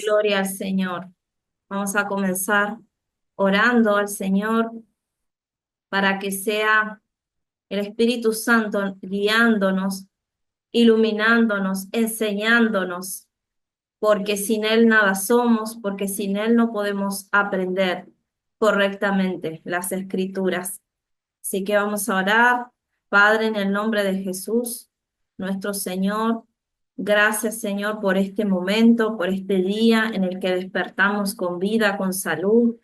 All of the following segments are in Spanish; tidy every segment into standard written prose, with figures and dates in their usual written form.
Gloria al Señor. Vamos a comenzar orando al Señor para que sea el Espíritu Santo guiándonos, iluminándonos, enseñándonos, porque sin Él nada somos, porque sin Él no podemos aprender correctamente las Escrituras. Así que vamos a orar, Padre, en el nombre de Jesús, nuestro Señor. Gracias, Señor, por este momento, por este día en el que despertamos con vida, con salud.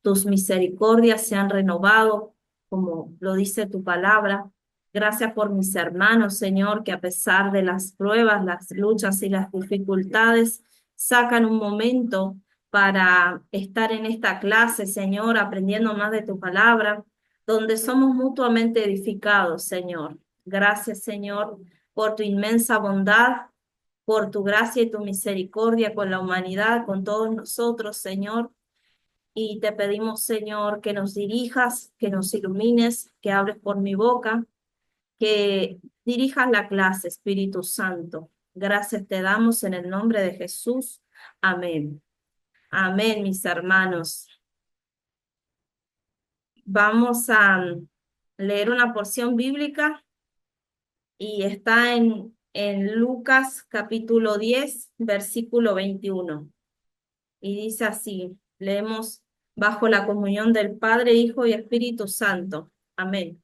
Tus misericordias se han renovado, como lo dice tu palabra. Gracias por mis hermanos, Señor, que a pesar de las pruebas, las luchas y las dificultades, sacan un momento para estar en esta clase, Señor, aprendiendo más de tu palabra, donde somos mutuamente edificados, Señor. Gracias, Señor, por tu inmensa bondad, por tu gracia y tu misericordia con la humanidad, con todos nosotros, Señor. Y te pedimos, Señor, que nos dirijas, que nos ilumines, que hables por mi boca, que dirijas la clase, Espíritu Santo. Gracias te damos en el nombre de Jesús. Amén. Amén, mis hermanos. Vamos a leer una porción bíblica y está en Lucas capítulo 10 versículo 21. Y dice así, leemos bajo la comunión del Padre, Hijo y Espíritu Santo. Amén.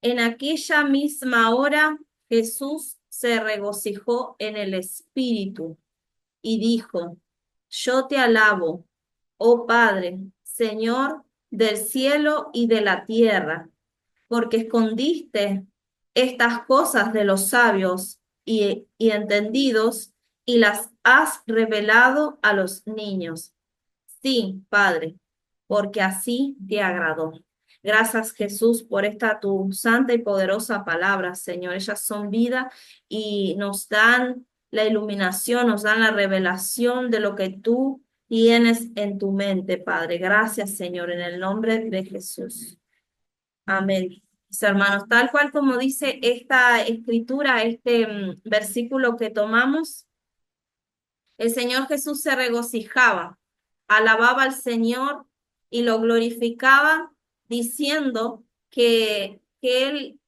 En aquella misma hora Jesús se regocijó en el Espíritu y dijo, yo te alabo, oh Padre, Señor del cielo y de la tierra, porque escondiste estas cosas de los sabios y entendidos y las has revelado a los niños. Sí, Padre, porque así te agradó. Gracias, Jesús, por esta tu santa y poderosa palabra, Señor. Ellas son vida y nos dan la iluminación, nos dan la revelación de lo que tú tienes en tu mente, Padre. Gracias, Señor, en el nombre de Jesús. Amén. Mis hermanos, tal cual como dice esta escritura, este versículo que tomamos, el Señor Jesús se regocijaba, alababa al Señor y lo glorificaba diciendo que Él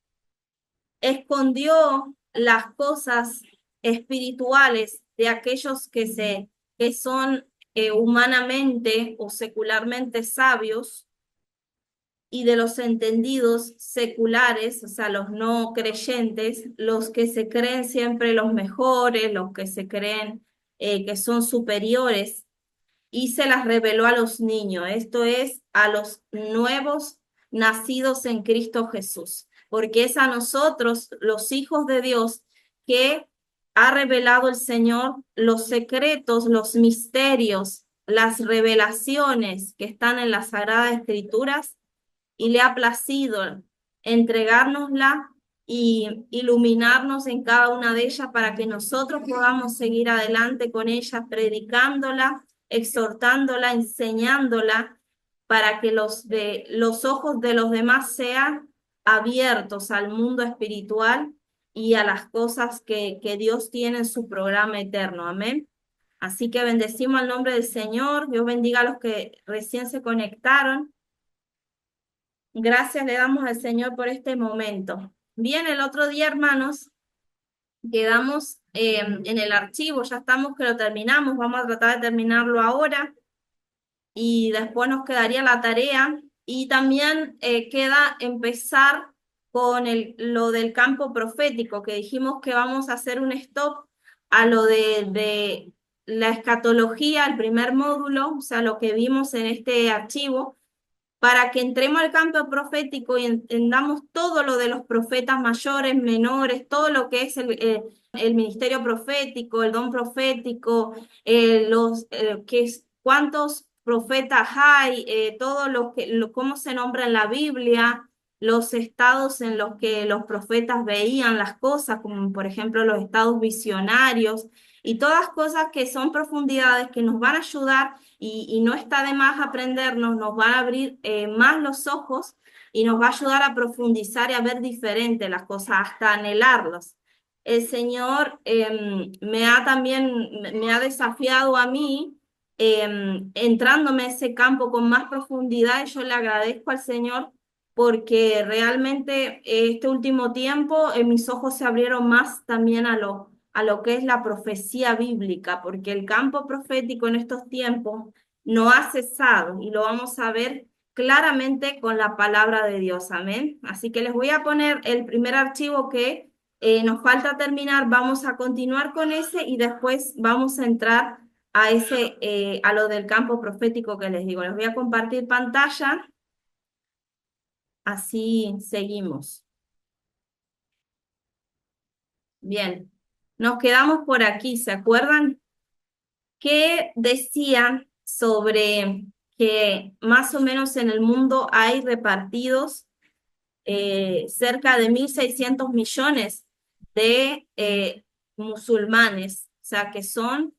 escondió las cosas espirituales de aquellos que son humanamente o secularmente sabios y de los entendidos seculares, o sea, los no creyentes, los que se creen siempre los mejores, los que se creen que son superiores, y se las reveló a los niños, esto es, a los nuevos nacidos en Cristo Jesús, porque es a nosotros, los hijos de Dios, que ha revelado el Señor los secretos, los misterios, las revelaciones que están en las Sagradas Escrituras y le ha placido entregárnosla y iluminarnos en cada una de ellas para que nosotros podamos seguir adelante con ellas, predicándola, exhortándola, enseñándola, para que los ojos de los demás sean abiertos al mundo espiritual y a las cosas que Dios tiene en su programa eterno. Amén. Así que bendecimos al nombre del Señor. Dios bendiga a los que recién se conectaron. Gracias le damos al Señor por este momento. Bien, el otro día, hermanos, quedamos en el archivo, ya estamos que lo terminamos, vamos a tratar de terminarlo ahora y después nos quedaría la tarea y también queda empezar con lo del campo profético, que dijimos que vamos a hacer un stop a lo de la escatología, el primer módulo, o sea, lo que vimos en este archivo para que entremos al campo profético y entendamos todo lo de los profetas mayores, menores, todo lo que es el ministerio profético, el don profético, cuántos profetas hay, todo cómo se nombra en la Biblia, los estados en los que los profetas veían las cosas, como por ejemplo los estados visionarios, y todas cosas que son profundidades que nos van a ayudar y no está de más aprendernos, nos va a abrir más los ojos y nos va a ayudar a profundizar y a ver diferente las cosas, hasta anhelarlas. el Señor me ha también, me ha desafiado a mí, entrándome a ese campo con más profundidad, y yo le agradezco al Señor porque realmente este último tiempo mis ojos se abrieron más también a lo que es la profecía bíblica, porque el campo profético en estos tiempos no ha cesado y lo vamos a ver claramente con la palabra de Dios. Amén. Así que les voy a poner el primer archivo que nos falta terminar. Vamos a continuar con ese y después vamos a entrar a ese, a lo del campo profético que les digo. Les voy a compartir pantalla, así seguimos. Bien, nos quedamos por aquí. ¿Se acuerdan qué decían sobre que más o menos en el mundo hay repartidos cerca de 1.600 millones de musulmanes, o sea, que son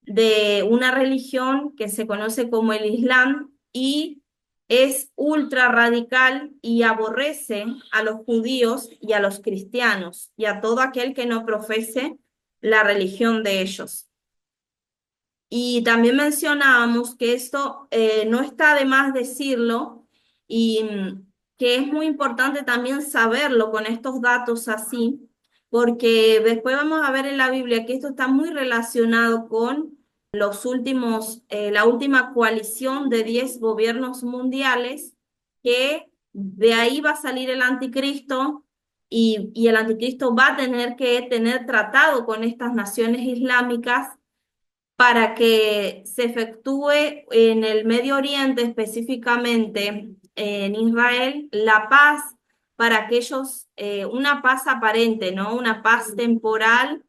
de una religión que se conoce como el Islam y es ultra radical y aborrece a los judíos y a los cristianos y a todo aquel que no profese la religión de ellos. Y también mencionábamos que esto no está de más decirlo y que es muy importante también saberlo con estos datos así, porque después vamos a ver en la Biblia que esto está muy relacionado con los últimos, la última coalición de 10 gobiernos mundiales, que de ahí va a salir el anticristo y el anticristo va a tener que tener tratado con estas naciones islámicas para que se efectúe en el Medio Oriente, específicamente en Israel, la paz para aquellos, una paz aparente, ¿no? Una paz temporal,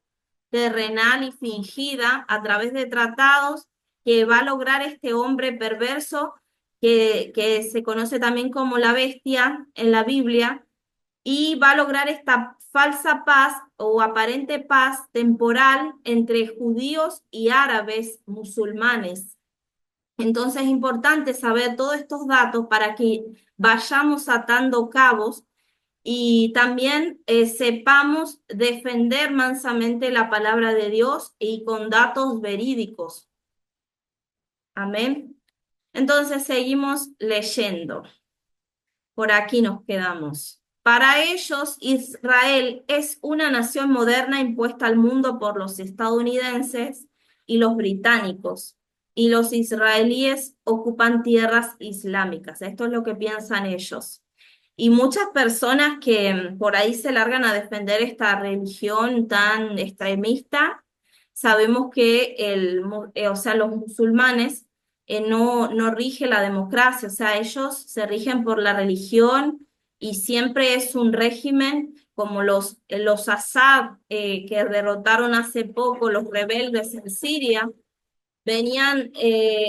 terrenal y fingida a través de tratados que va a lograr este hombre perverso que se conoce también como la bestia en la Biblia, y va a lograr esta falsa paz o aparente paz temporal entre judíos y árabes musulmanes. Entonces es importante saber todos estos datos para que vayamos atando cabos y también sepamos defender mansamente la palabra de Dios y con datos verídicos. Amén. Entonces seguimos leyendo. Por aquí nos quedamos. Para ellos, Israel es una nación moderna impuesta al mundo por los estadounidenses y los británicos, y los israelíes ocupan tierras islámicas. Esto es lo que piensan ellos. Y muchas personas que por ahí se largan a defender esta religión tan extremista, sabemos que o sea, los musulmanes no rige la democracia, o sea, ellos se rigen por la religión y siempre es un régimen como los Assad que derrotaron hace poco, los rebeldes en Siria, venían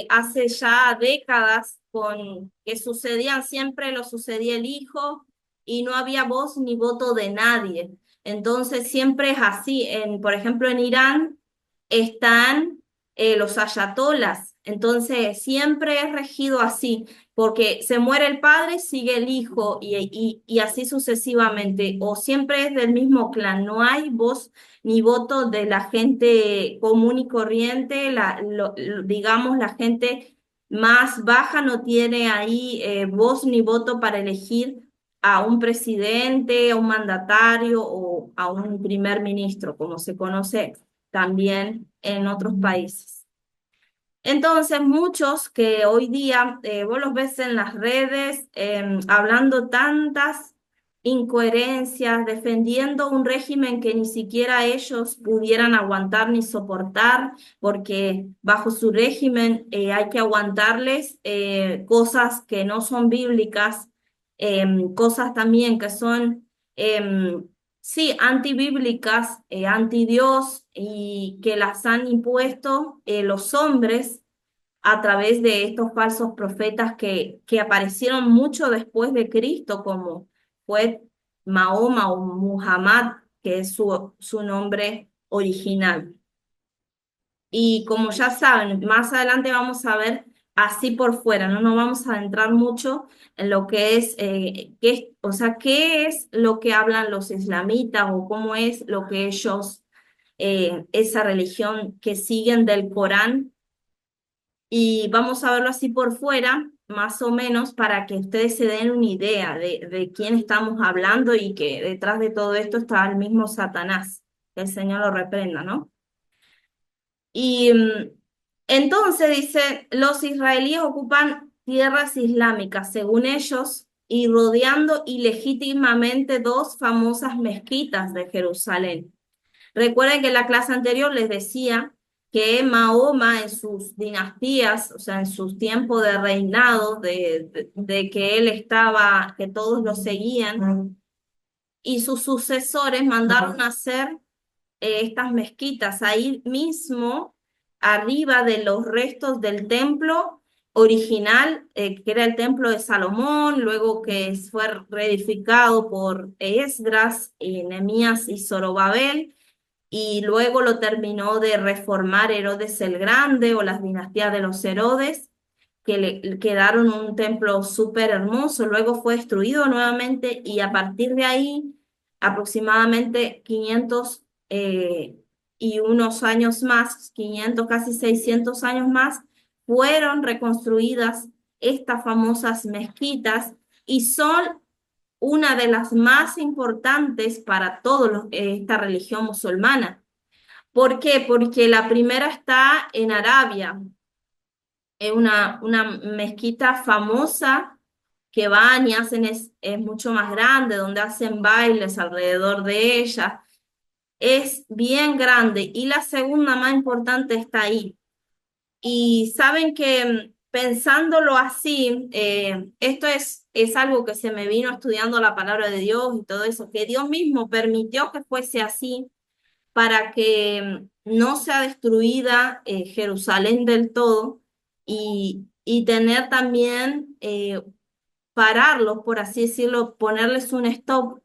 hace ya décadas con que sucedían, siempre lo sucedía el hijo y no había voz ni voto de nadie. Entonces siempre es así. Por ejemplo, en Irán están los ayatolas. Entonces siempre es regido así, porque se muere el padre, sigue el hijo y así sucesivamente. O siempre es del mismo clan, no hay voz ni voto de la gente común y corriente, digamos, la gente más baja no tiene ahí voz ni voto para elegir a un presidente, a un mandatario o a un primer ministro, como se conoce también en otros países. Entonces, muchos que hoy día vos los ves en las redes hablando tantas incoherencias, defendiendo un régimen que ni siquiera ellos pudieran aguantar ni soportar, porque bajo su régimen hay que aguantarles cosas que no son bíblicas, cosas también que son, sí, antibíblicas, anti Dios y que las han impuesto los hombres a través de estos falsos profetas que aparecieron mucho después de Cristo, como fue Mahoma o Muhammad, que es su nombre original. Y como ya saben, más adelante vamos a ver así por fuera, no nos vamos a adentrar mucho en lo que es, o sea, qué es lo que hablan los islamitas o cómo es lo que ellos, esa religión que siguen del Corán, y vamos a verlo así por fuera, más o menos, para que ustedes se den una idea de quién estamos hablando y que detrás de todo esto está el mismo Satanás, que el Señor lo reprenda, ¿no? Y entonces dice, los israelíes ocupan tierras islámicas, según ellos, y rodeando ilegítimamente dos famosas mezquitas de Jerusalén. Recuerden que en la clase anterior les decía que Mahoma en sus dinastías, o sea, en sus tiempos de reinado, de que él estaba, que todos lo seguían, y sus sucesores mandaron a hacer estas mezquitas ahí mismo, arriba de los restos del templo original, que era el templo de Salomón, luego que fue reedificado por Esdras, y Nehemías y Zorobabel, y luego lo terminó de reformar Herodes el Grande o las dinastías de los Herodes, que le quedaron un templo súper hermoso, luego fue destruido nuevamente y a partir de ahí, aproximadamente 500 y unos años más, 500 casi 600 años más, fueron reconstruidas estas famosas mezquitas y son una de las más importantes para toda esta religión musulmana. ¿Por qué? Porque la primera está en Arabia, es una mezquita famosa que van y hacen, es mucho más grande, donde hacen bailes alrededor de ella. Es bien grande y la segunda más importante está ahí. Y saben que pensándolo así, esto es algo que se me vino estudiando la palabra de Dios y todo eso, que Dios mismo permitió que fuese así para que no sea destruida Jerusalén del todo y tener también, pararlos, por así decirlo, ponerles un stop,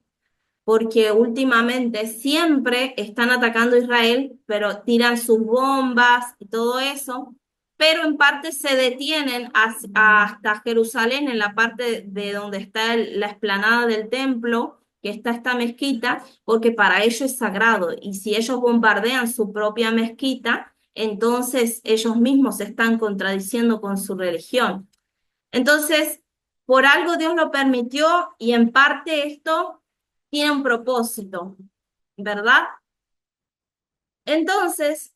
porque últimamente siempre están atacando a Israel, pero tiran sus bombas y todo eso, pero en parte se detienen hasta Jerusalén, en la parte de donde está la explanada del templo, que está esta mezquita, porque para ellos es sagrado, y si ellos bombardean su propia mezquita, entonces ellos mismos se están contradiciendo con su religión. Entonces, por algo Dios lo permitió y en parte esto tiene un propósito, ¿verdad? Entonces,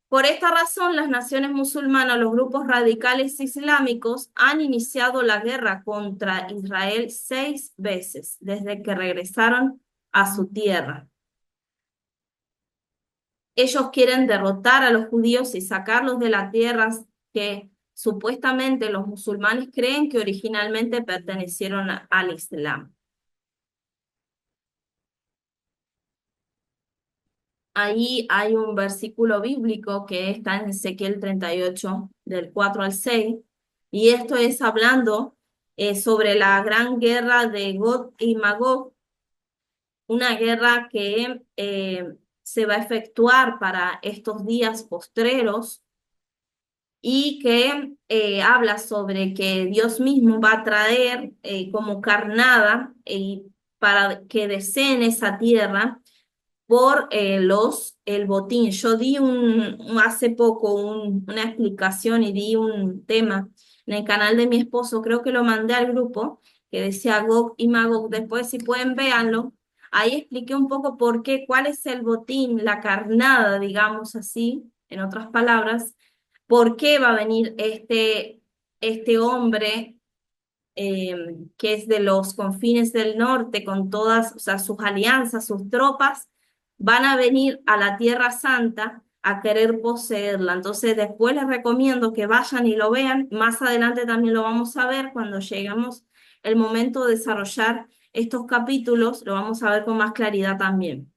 por esta razón, las naciones musulmanas, los grupos radicales islámicos han iniciado la guerra contra Israel 6 veces desde que regresaron a su tierra. Ellos quieren derrotar a los judíos y sacarlos de las tierras que supuestamente los musulmanes creen que originalmente pertenecieron al Islam. Ahí hay un versículo bíblico que está en Ezequiel 38, del 4 al 6, y esto es hablando sobre la gran guerra de Gog y Magog, una guerra que se va a efectuar para estos días postreros y que habla sobre que Dios mismo va a traer como carnada para que deseen esa tierra por el botín. Yo di hace poco una explicación y di un tema en el canal de mi esposo, creo que lo mandé al grupo, que decía Gog y Magog, después si pueden véanlo. Ahí expliqué un poco por qué, cuál es el botín, la carnada, digamos así, en otras palabras, por qué va a venir este hombre que es de los confines del norte, con todas, o sea, sus alianzas, sus tropas, van a venir a la Tierra Santa a querer poseerla. Entonces, después les recomiendo que vayan y lo vean. Más adelante también lo vamos a ver cuando lleguemos el momento de desarrollar estos capítulos, lo vamos a ver con más claridad también.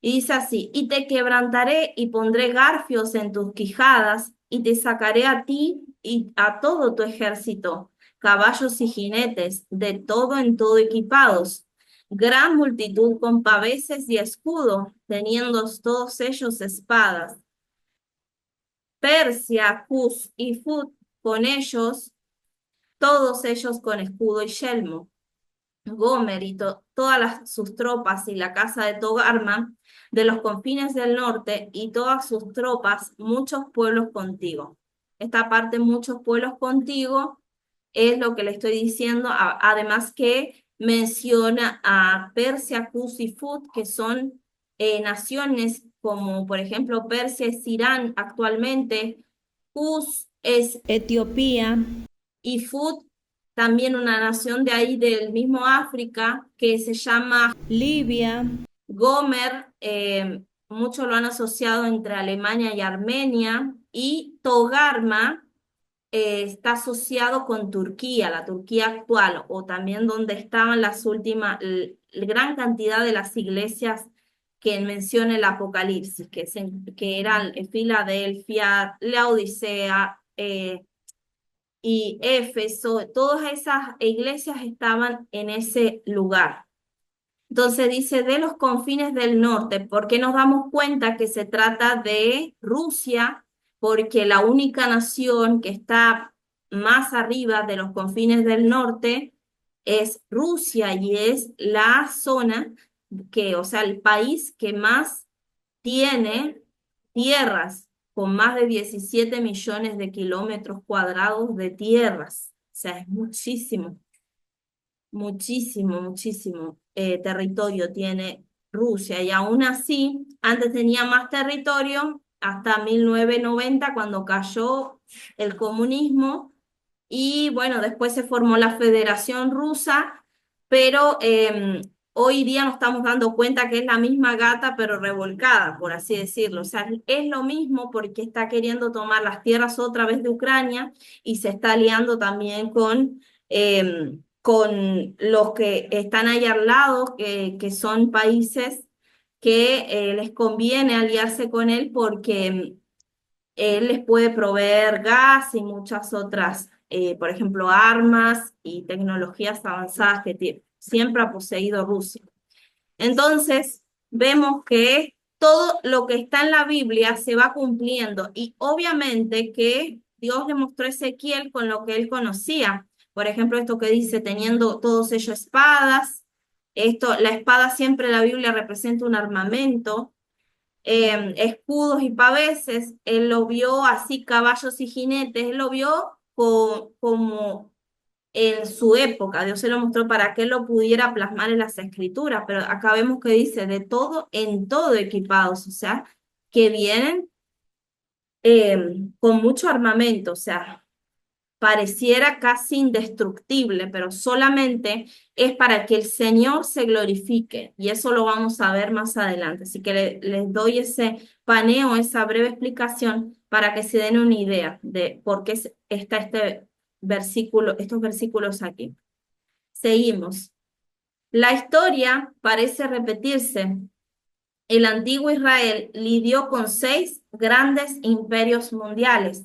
Y dice así, y te quebrantaré y pondré garfios en tus quijadas, y te sacaré a ti y a todo tu ejército, caballos y jinetes, de todo en todo equipados, gran multitud con paveses y escudo, teniendo todos ellos espadas. Persia, Cus y Fut con ellos, todos ellos con escudo y yelmo. Gomer y todas sus tropas y la casa de Togarma de los confines del norte y todas sus tropas, muchos pueblos contigo. Esta parte, muchos pueblos contigo, es lo que le estoy diciendo, además que menciona a Persia, Cus y Fut, que son naciones como por ejemplo Persia es Irán actualmente, Cus es Etiopía y Fut también una nación de ahí del mismo África que se llama Libia. Gomer, muchos lo han asociado entre Alemania y Armenia, y Togarma está asociado con Turquía, la Turquía actual, o también donde estaban las últimas, gran cantidad de las iglesias que menciona el Apocalipsis, que eran Filadelfia, Laodicea, y Éfeso, todas esas iglesias estaban en ese lugar. Entonces dice de los confines del norte, porque nos damos cuenta que se trata de Rusia, porque la única nación que está más arriba de los confines del norte es Rusia y es la zona que, o sea, el país que más tiene tierras con más de 17 millones de kilómetros cuadrados de tierras. O sea, es muchísimo, muchísimo territorio tiene Rusia. Y aún así, antes tenía más territorio hasta 1990 cuando cayó el comunismo. Y bueno, después se formó la Federación Rusa, pero hoy día nos estamos dando cuenta que es la misma gata, pero revolcada, por así decirlo. O sea, es lo mismo porque está queriendo tomar las tierras otra vez de Ucrania y se está aliando también con los que están ahí al lado, que son países que les conviene aliarse con él porque él les puede proveer gas y muchas otras, por ejemplo, armas y tecnologías avanzadas que siempre ha poseído Rusia. Entonces, vemos que todo lo que está en la Biblia se va cumpliendo y obviamente que Dios le mostró a Ezequiel con lo que él conocía. Por ejemplo, esto que dice, teniendo todos ellos espadas. Esto, la espada siempre en la Biblia representa un armamento, escudos y paveses. Él lo vio así, caballos y jinetes, él lo vio como en su época. Dios se lo mostró para que él lo pudiera plasmar en las escrituras, pero acá vemos que dice de todo, en todo equipados, o sea, que vienen con mucho armamento, o sea, pareciera casi indestructible, pero solamente es para que el Señor se glorifique, y eso lo vamos a ver más adelante. Así que les doy ese paneo, esa breve explicación para que se den una idea de por qué está este versículo, estos versículos aquí. Seguimos. La historia parece repetirse. El antiguo Israel lidió con 6 grandes imperios mundiales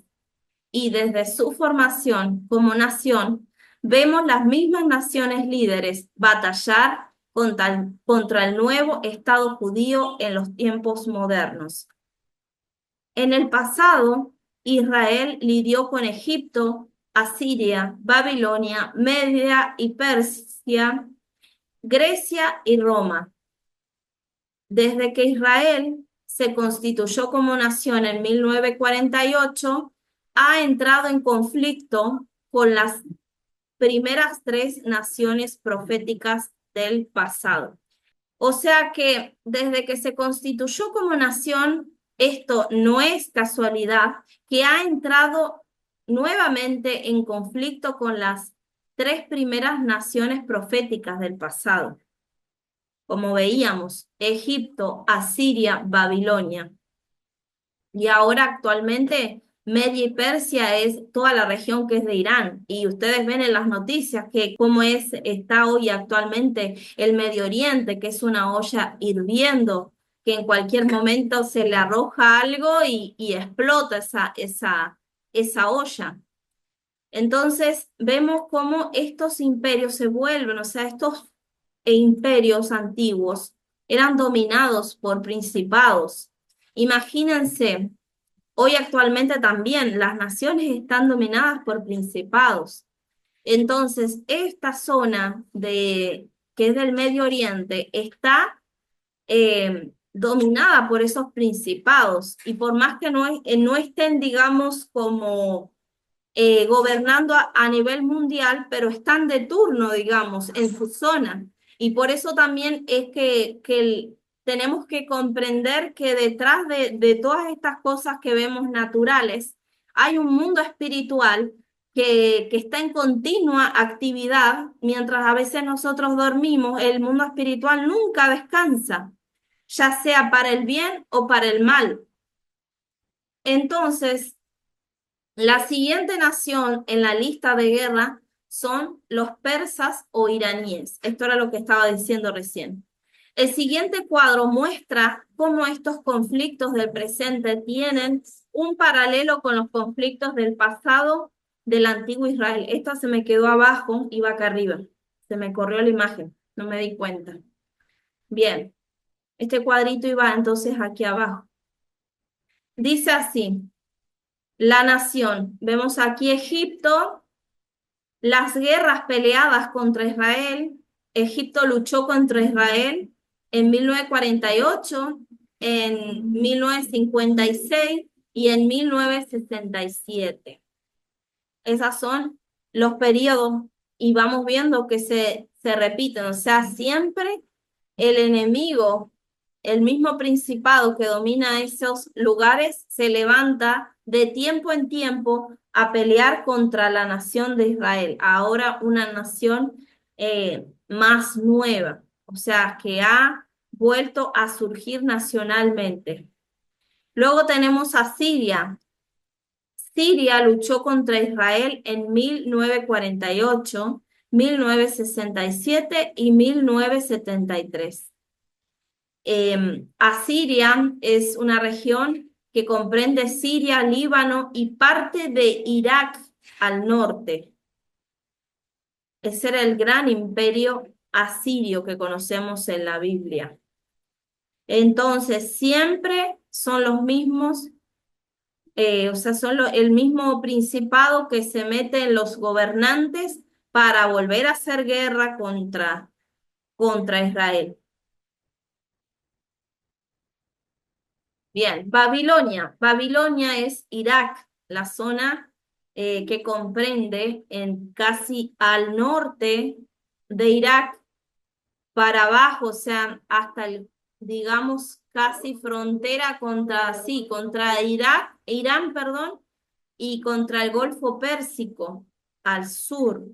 y desde su formación como nación, vemos las mismas naciones líderes batallar contra el nuevo Estado judío en los tiempos modernos. En el pasado, Israel lidió con Egipto, Asiria, Babilonia, Media y Persia, Grecia y Roma. Desde que Israel se constituyó como nación en 1948, ha entrado en conflicto con las primeras 3 naciones proféticas del pasado. O sea que desde que se constituyó como nación, esto no es casualidad, que ha entrado nuevamente en conflicto con las 3 primeras naciones proféticas del pasado. Como veíamos, Egipto, Asiria, Babilonia. Y ahora actualmente Media y Persia es toda la región que es de Irán. Y ustedes ven en las noticias que cómo está hoy actualmente el Medio Oriente, que es una olla hirviendo, que en cualquier momento se le arroja algo y explota esa olla. Entonces vemos cómo estos imperios se vuelven, o sea, estos imperios antiguos eran dominados por principados. Imagínense Hoy actualmente también las naciones están dominadas por principados. Entonces, esta zona que es del Medio Oriente está dominada por esos principados y por más que no estén, digamos, como gobernando a nivel mundial, pero están de turno, digamos, en su zona. Y por eso también es que tenemos que comprender que detrás de todas estas cosas que vemos naturales, hay un mundo espiritual que está en continua actividad, mientras a veces nosotros dormimos, el mundo espiritual nunca descansa, ya sea para el bien o para el mal. Entonces, la siguiente nación en la lista de guerra son los persas o iraníes. Esto era lo que estaba diciendo recién. El siguiente cuadro muestra cómo estos conflictos del presente tienen un paralelo con los conflictos del pasado del antiguo Israel. Esto se me quedó abajo, iba acá arriba. Se me corrió la imagen, no me di cuenta. Bien, este cuadrito iba entonces aquí abajo. Dice así, la nación. Vemos aquí Egipto. Las guerras peleadas contra Israel, Egipto luchó contra Israel en 1948, en 1956 y en 1967. Esos son los periodos y vamos viendo que se repiten, o sea, siempre el enemigo, el mismo principado que domina esos lugares, se levanta de tiempo en tiempo a pelear contra la nación de Israel, ahora una nación más nueva, o sea, que ha vuelto a surgir nacionalmente. Luego tenemos a Siria. Siria luchó contra Israel en 1948, 1967 y 1973. Asiria es una región que comprende Siria, Líbano y parte de Irak al norte. Ese era el gran imperio asirio que conocemos en la Biblia. Entonces, siempre son los mismos, o sea, son el mismo principado que se mete en los gobernantes para volver a hacer guerra contra Israel. Bien, Babilonia. Babilonia es Irak, la zona que comprende en casi al norte de Irak para abajo, o sea, hasta el, digamos, casi frontera contra, sí, contra Irak, Irán, perdón, y contra el Golfo Pérsico al sur.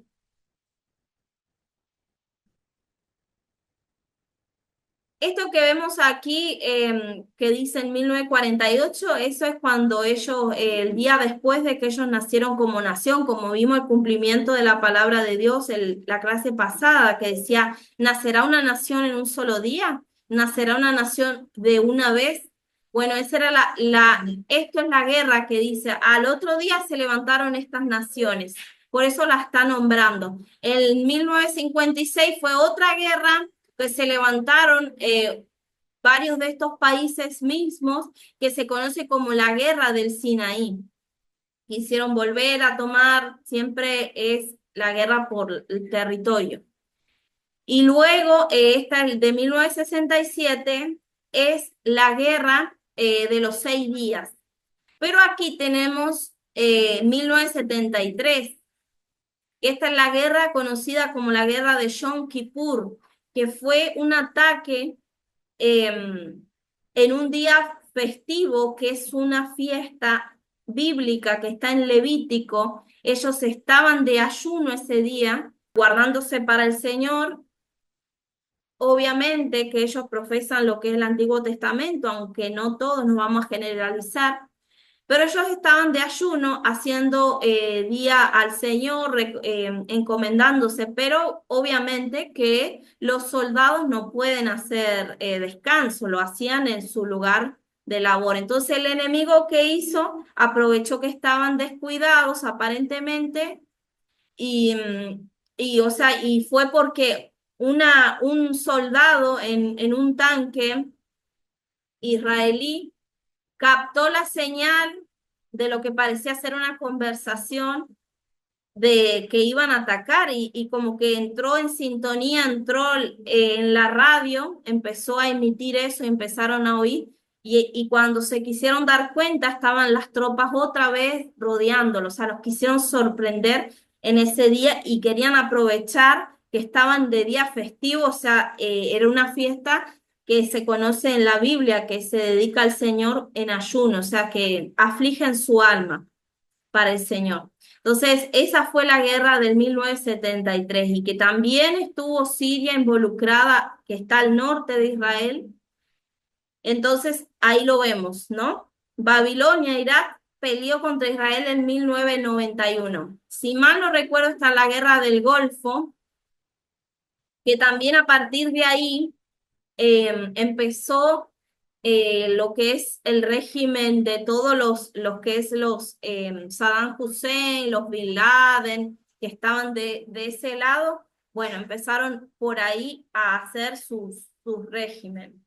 Esto que vemos aquí, que dice en 1948, eso es cuando ellos, el día después de que ellos nacieron como nación, como vimos el cumplimiento de la palabra de Dios en la clase pasada, que decía, ¿nacerá una nación en un solo día? ¿Nacerá una nación de una vez? Bueno, esa era esto es la guerra que dice, al otro día se levantaron estas naciones, por eso la está nombrando. En 1956 fue otra guerra que se levantaron varios de estos países mismos que se conoce como la Guerra del Sinaí. Quisieron volver a tomar, siempre es la guerra por el territorio. Y luego, esta de 1967 es la guerra de los 6 días. Pero aquí tenemos 1973. Esta es la guerra conocida como la guerra de Yom Kippur, que fue un ataque en un día festivo, que es una fiesta bíblica que está en Levítico. Ellos estaban de ayuno ese día, guardándose para el Señor. Obviamente que ellos profesan lo que es el Antiguo Testamento, aunque no todos, nos vamos a generalizar. Pero ellos estaban de ayuno haciendo día al Señor, encomendándose, pero obviamente que los soldados no pueden hacer descanso, lo hacían en su lugar de labor. Entonces el enemigo que hizo aprovechó que estaban descuidados aparentemente y o sea, y fue porque un soldado en un tanque israelí captó la señal de lo que parecía ser una conversación de que iban a atacar y como que entró en sintonía, entró en la radio, empezó a emitir eso y empezaron a oír. Y cuando se quisieron dar cuenta, estaban las tropas otra vez rodeándolos, o sea, los quisieron sorprender en ese día y querían aprovechar que estaban de día festivo, o sea, era una fiesta que se conoce en la Biblia, que se dedica al Señor en ayuno, o sea, que afligen su alma para el Señor. Entonces, esa fue la guerra del 1973 y que también estuvo Siria involucrada, que está al norte de Israel. Entonces, ahí lo vemos, ¿no? Babilonia, Irak, peleó contra Israel en 1991. Si mal no recuerdo, está la guerra del Golfo, que también a partir de ahí empezó lo que es el régimen de todos los que es los Saddam Hussein, los Bin Laden, que estaban de ese lado, bueno, empezaron por ahí a hacer sus régimen.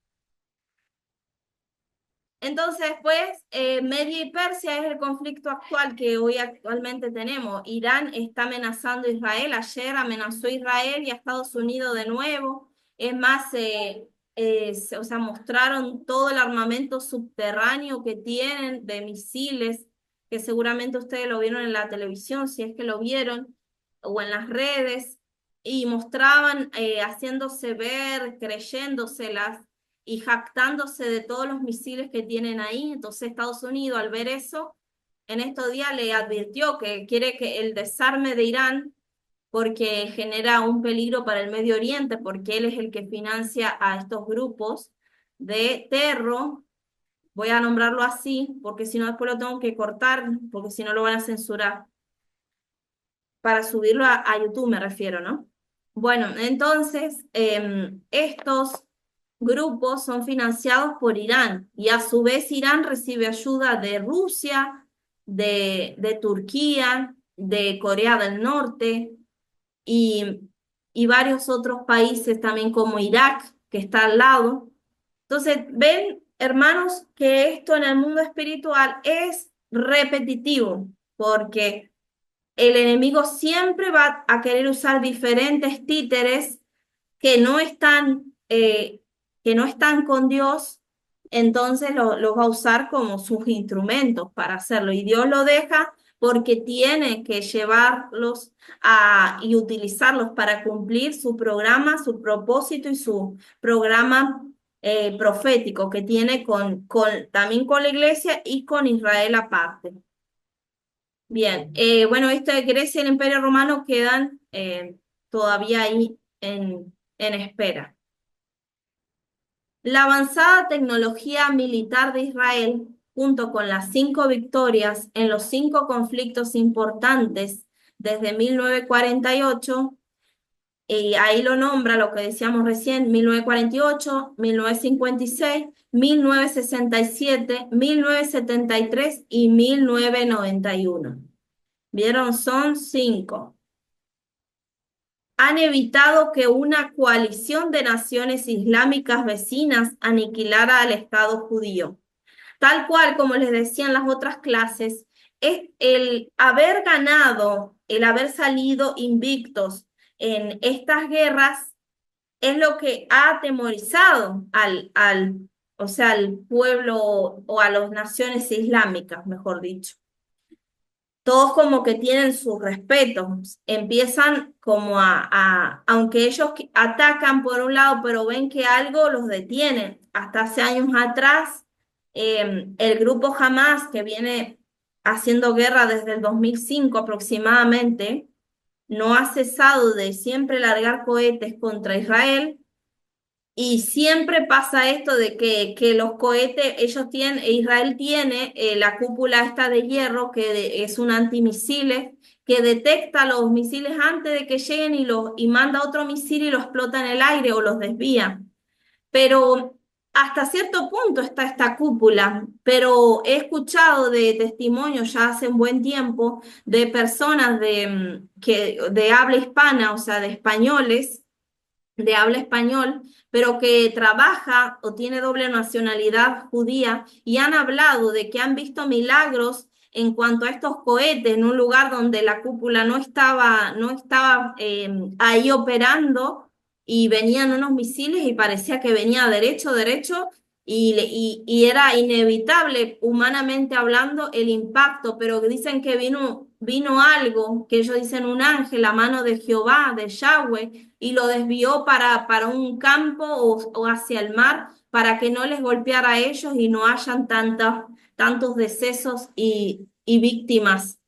Entonces, pues, Media y Persia es el conflicto actual que hoy actualmente tenemos. Irán está amenazando a Israel. Ayer amenazó a Israel y a Estados Unidos de nuevo. Es más, o sea, mostraron todo el armamento subterráneo que tienen de misiles, que seguramente ustedes lo vieron en la televisión, si es que lo vieron, o en las redes, y mostraban haciéndose ver, creyéndoselas y jactándose de todos los misiles que tienen ahí. Entonces Estados Unidos, al ver eso, en estos días le advirtió que quiere que el desarme de Irán, porque genera un peligro para el Medio Oriente, porque él es el que financia a estos grupos de terror. Voy a nombrarlo así, porque si no después lo tengo que cortar, porque si no lo van a censurar. Para subirlo a YouTube me refiero, ¿no? Bueno, entonces, estos grupos son financiados por Irán y a su vez Irán recibe ayuda de Rusia, de Turquía, de Corea del Norte y, y varios otros países también como Irak, que está al lado. Entonces, ven, hermanos, que esto en el mundo espiritual es repetitivo, porque el enemigo siempre va a querer usar diferentes títeres que no están, que no están con Dios, entonces los va a usar como sus instrumentos para hacerlo. Y Dios lo deja porque tiene que llevarlos y utilizarlos para cumplir su programa, su propósito y su programa profético que tiene también con la iglesia y con Israel aparte. Bien, bueno, esto de Grecia y el Imperio Romano quedan todavía ahí en espera. La avanzada tecnología militar de Israel, junto con las 5 victorias en los 5 conflictos importantes desde 1948, y ahí lo nombra lo que decíamos recién, 1948, 1956, 1967, 1973 y 1991. ¿Vieron? Son 5. Han evitado que una coalición de naciones islámicas vecinas aniquilara al Estado judío. Tal cual, como les decía en las otras clases, es el haber ganado, el haber salido invictos en estas guerras, es lo que ha atemorizado o sea, al pueblo o a las naciones islámicas, mejor dicho. Todos como que tienen sus respetos, empiezan como aunque ellos atacan por un lado, pero ven que algo los detiene. Hasta hace años atrás, el grupo Hamas, que viene haciendo guerra desde el 2005 aproximadamente, no ha cesado de siempre largar cohetes contra Israel y siempre pasa esto de que los cohetes, ellos tienen, Israel tiene la cúpula esta de hierro, que es un antimisiles, que detecta los misiles antes de que lleguen y manda otro misil y lo explota en el aire o los desvía. Pero hasta cierto punto está esta cúpula, pero he escuchado de testimonios ya hace un buen tiempo de personas de habla hispana, o sea, de españoles, de habla español, pero que trabaja o tiene doble nacionalidad judía y han hablado de que han visto milagros en cuanto a estos cohetes, en un lugar donde la cúpula no estaba ahí operando y venían unos misiles y parecía que venía derecho, derecho y era inevitable, humanamente hablando, el impacto, pero dicen que vino algo, que ellos dicen un ángel, la mano de Jehová, de Yahweh, y lo desvió para un campo o hacia el mar para que no les golpeara a ellos y no hayan tantos decesos y víctimas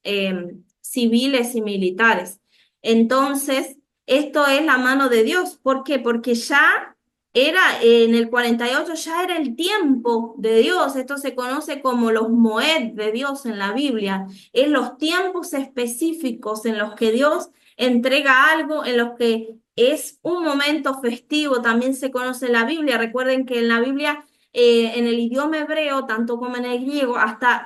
civiles y militares. Entonces, esto es la mano de Dios. ¿Por qué? Porque ya era en el 48, ya era el tiempo de Dios. Esto se conoce como los Moed de Dios en la Biblia. Es los tiempos específicos en los que Dios entrega algo, en los que es un momento festivo, también se conoce en la Biblia. Recuerden que en la Biblia, en el idioma hebreo, tanto como en el griego,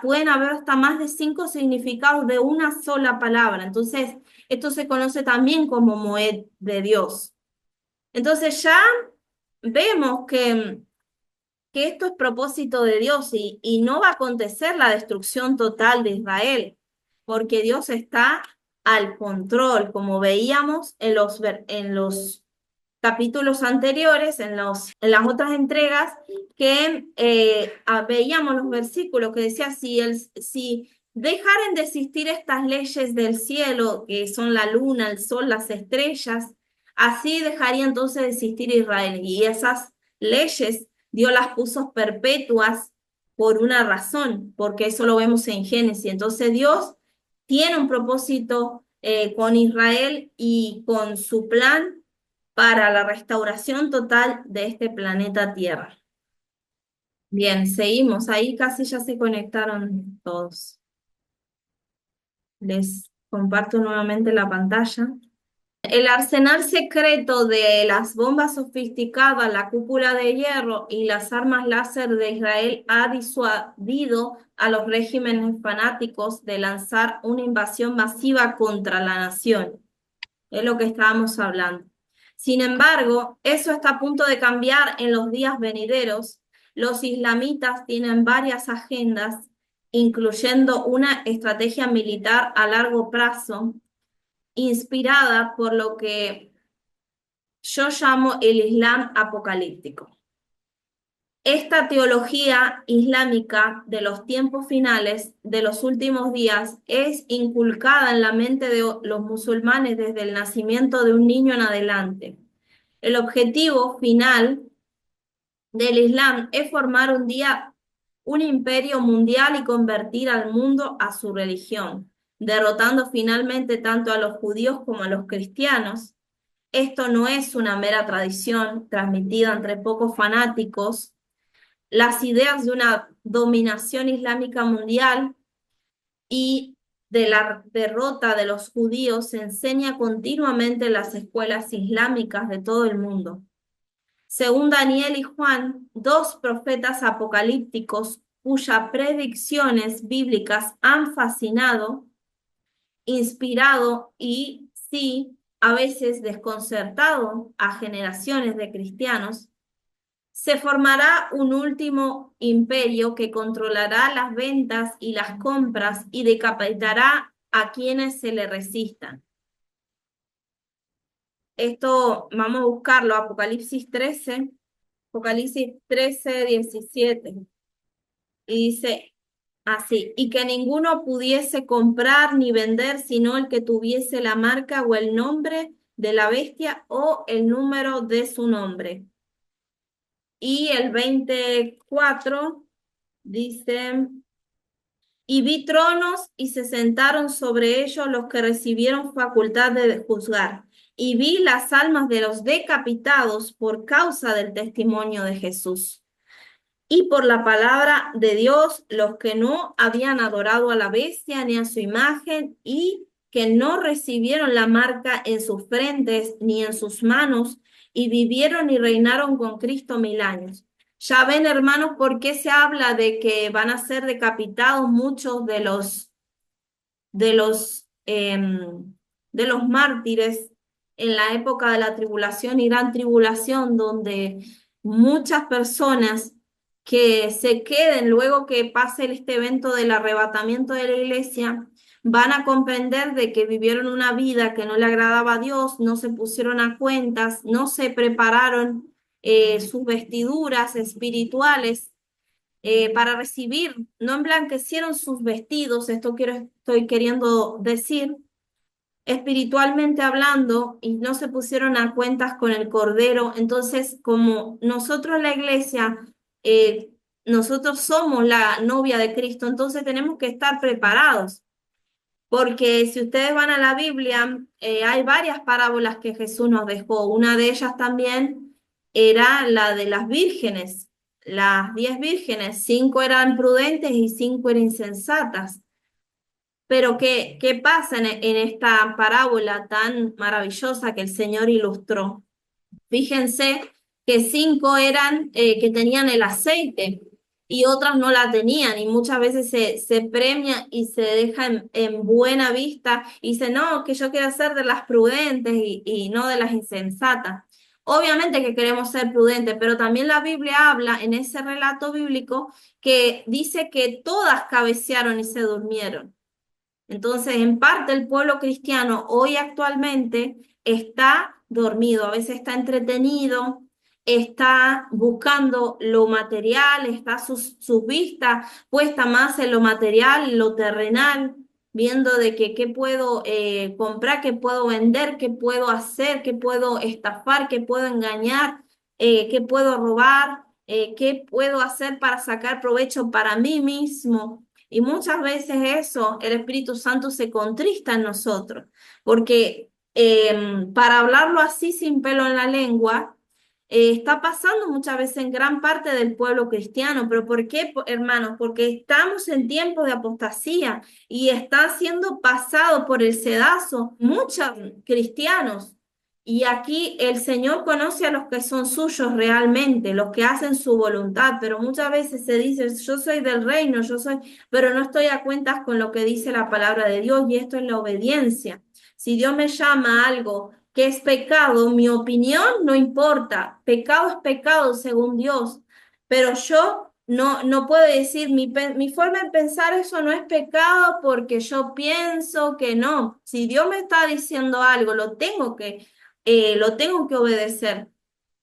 pueden haber hasta más de 5 significados de una sola palabra. Entonces, esto se conoce también como Moed de Dios. Entonces ya vemos que esto es propósito de Dios y no va a acontecer la destrucción total de Israel, porque Dios está al control, como veíamos en los capítulos anteriores, en las otras entregas, que veíamos los versículos que decía, si dejaren de existir estas leyes del cielo, que son la luna, el sol, las estrellas, así dejaría entonces de existir Israel. Y esas leyes Dios las puso perpetuas por una razón, porque eso lo vemos en Génesis. Entonces Dios tiene un propósito con Israel y con su plan para la restauración total de este planeta Tierra. Bien, seguimos. Ahí casi ya se conectaron todos. Les comparto nuevamente la pantalla. El arsenal secreto de las bombas sofisticadas, la cúpula de hierro y las armas láser de Israel ha disuadido a los regímenes fanáticos de lanzar una invasión masiva contra la nación. Es lo que estábamos hablando. Sin embargo, eso está a punto de cambiar en los días venideros. Los islamitas tienen varias agendas, incluyendo una estrategia militar a largo plazo, inspirada por lo que yo llamo el Islam apocalíptico. Esta teología islámica de los tiempos finales, de los últimos días, es inculcada en la mente de los musulmanes desde el nacimiento de un niño en adelante. El objetivo final del Islam es formar un día un imperio mundial y convertir al mundo a su religión, derrotando finalmente tanto a los judíos como a los cristianos. Esto no es una mera tradición transmitida entre pocos fanáticos. Las ideas de una dominación islámica mundial y de la derrota de los judíos se enseña continuamente en las escuelas islámicas de todo el mundo. Según Daniel y Juan, dos profetas apocalípticos cuyas predicciones bíblicas han fascinado, inspirado y, sí, a veces desconcertado a generaciones de cristianos, se formará un último imperio que controlará las ventas y las compras y decapitará a quienes se le resistan. Esto vamos a buscarlo, Apocalipsis 13, 17. Y dice así, y que ninguno pudiese comprar ni vender sino el que tuviese la marca o el nombre de la bestia o el número de su nombre. Y el 24 dice, y vi tronos y se sentaron sobre ellos los que recibieron facultad de juzgar. Y vi las almas de los decapitados por causa del testimonio de Jesús. Y por la palabra de Dios, los que no habían adorado a la bestia ni a su imagen y que no recibieron la marca en sus frentes ni en sus manos y vivieron y reinaron con Cristo 1000 años. Ya ven, hermanos, por qué se habla de que van a ser decapitados muchos de los mártires en la época de la tribulación y gran tribulación, donde muchas personas que se queden luego que pase este evento del arrebatamiento de la iglesia, van a comprender de que vivieron una vida que no le agradaba a Dios, no se pusieron a cuentas, no se prepararon sus vestiduras espirituales para recibir, no emblanquecieron sus vestidos, estoy queriendo decir, espiritualmente hablando, y no se pusieron a cuentas con el Cordero. Entonces, como nosotros la iglesia, eh, nosotros somos la novia de Cristo, entonces tenemos que estar preparados. Porque si ustedes van a la Biblia, hay varias parábolas que Jesús nos dejó. Una de ellas también era la de las vírgenes, las 10 vírgenes. 5 eran prudentes y 5 eran insensatas. Pero ¿qué pasa en esta parábola tan maravillosa que el Señor ilustró? Fíjense que 5 eran que tenían el aceite y otras no la tenían, y muchas veces se premia y se deja en buena vista y dice, no, que yo quiero ser de las prudentes y no de las insensatas. Obviamente que queremos ser prudentes, pero también la Biblia habla en ese relato bíblico que dice que todas cabecearon y se durmieron. Entonces, en parte el pueblo cristiano hoy actualmente está dormido, a veces está entretenido, está buscando lo material, está sus vistas puesta más en lo material, lo terrenal, viendo de que qué puedo comprar, qué puedo vender, qué puedo hacer, qué puedo estafar, qué puedo engañar, qué puedo robar, qué puedo hacer para sacar provecho para mí mismo. Y muchas veces eso, el Espíritu Santo se contrista en nosotros, porque para hablarlo así sin pelo en la lengua, está pasando muchas veces en gran parte del pueblo cristiano. ¿Pero por qué, hermanos? Porque estamos en tiempos de apostasía y está siendo pasado por el sedazo muchos cristianos. Y aquí el Señor conoce a los que son suyos realmente, los que hacen su voluntad, pero muchas veces se dice, yo soy del reino, yo soy, pero no estoy a cuentas con lo que dice la palabra de Dios, y esto es la obediencia. Si Dios me llama a algo que es pecado, mi opinión no importa, pecado es pecado según Dios, pero yo no puedo decir, mi forma de pensar eso no es pecado porque yo pienso que no. Si Dios me está diciendo algo, lo tengo que obedecer.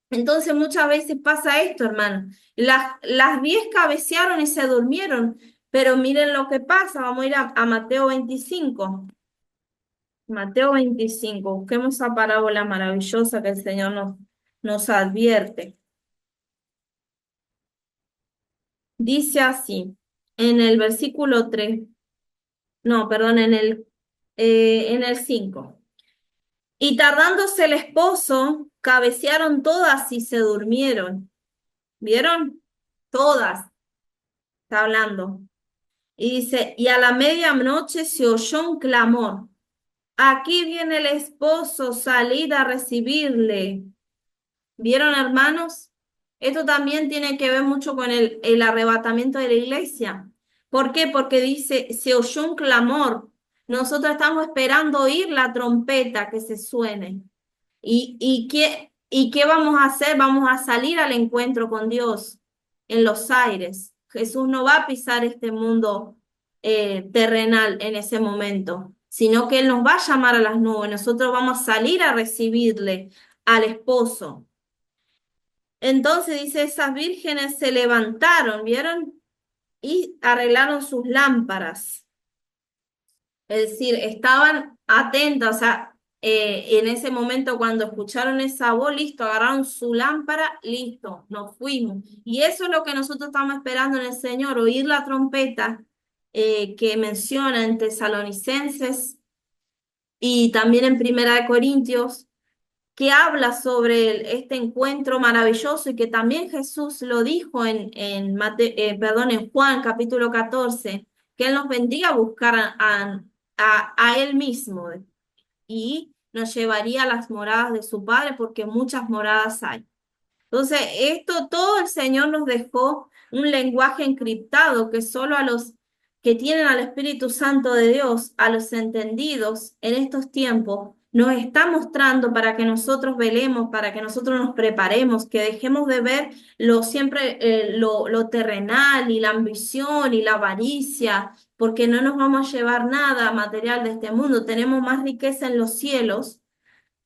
Entonces muchas veces pasa esto, hermano. Las 10 cabecearon y se durmieron, pero miren lo que pasa. Vamos a ir a Mateo 25. Mateo 25, busquemos esa parábola maravillosa que el Señor nos advierte. Dice así, en el versículo 3, no, perdón, en el 5. Y tardándose el esposo, cabecearon todas y se durmieron. ¿Vieron? Todas, está hablando. Y dice, y a la medianoche se oyó un clamor. Aquí viene el esposo, salid a recibirle. ¿Vieron, hermanos? Esto también tiene que ver mucho con el arrebatamiento de la iglesia. ¿Por qué? Porque dice, se oyó un clamor. Nosotros estamos esperando oír la trompeta que se suene. ¿Y qué vamos a hacer? Vamos a salir al encuentro con Dios en los aires. Jesús no va a pisar este mundo terrenal en ese momento, sino que Él nos va a llamar a las nubes. Nosotros vamos a salir a recibirle al esposo. Entonces dice, esas vírgenes se levantaron, ¿vieron? Y arreglaron sus lámparas. Es decir, estaban atentas, o sea, en ese momento cuando escucharon esa voz, listo, agarraron su lámpara, listo, nos fuimos. Y eso es lo que nosotros estamos esperando en el Señor, oír la trompeta que menciona en Tesalonicenses y también en Primera de Corintios, que habla sobre este encuentro maravilloso, y que también Jesús lo dijo en Juan capítulo 14, que Él nos vendría a buscar a Él mismo y nos llevaría a las moradas de su Padre, porque muchas moradas hay. Entonces, esto todo el Señor nos dejó un lenguaje encriptado que solo a los que tienen al Espíritu Santo de Dios, a los entendidos en estos tiempos, nos está mostrando para que nosotros velemos, para que nosotros nos preparemos, que dejemos de ver lo siempre lo terrenal y la ambición y la avaricia, porque no nos vamos a llevar nada material de este mundo. Tenemos más riqueza en los cielos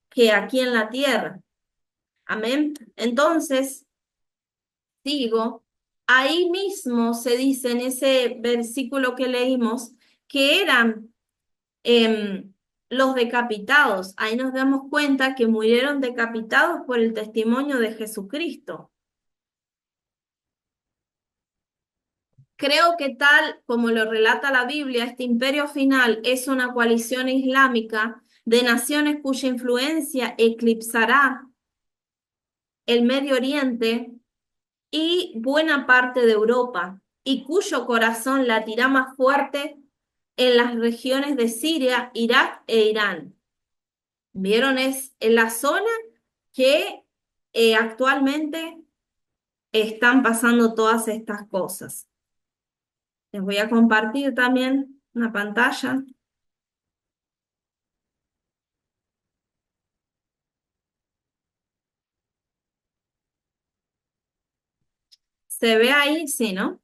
que aquí en la tierra. Amén. Entonces, digo, ahí mismo se dice en ese versículo que leímos que eran em, los decapitados. Ahí nos damos cuenta que murieron decapitados por el testimonio de Jesucristo. Creo que tal como lo relata la Biblia, este imperio final es una coalición islámica de naciones cuya influencia eclipsará el Medio Oriente y buena parte de Europa, y cuyo corazón latirá más fuerte en las regiones de Siria, Irak e Irán. ¿Vieron? Es en la zona que actualmente están pasando todas estas cosas. Les voy a compartir también una pantalla. ¿Se ve ahí? Sí, ¿no?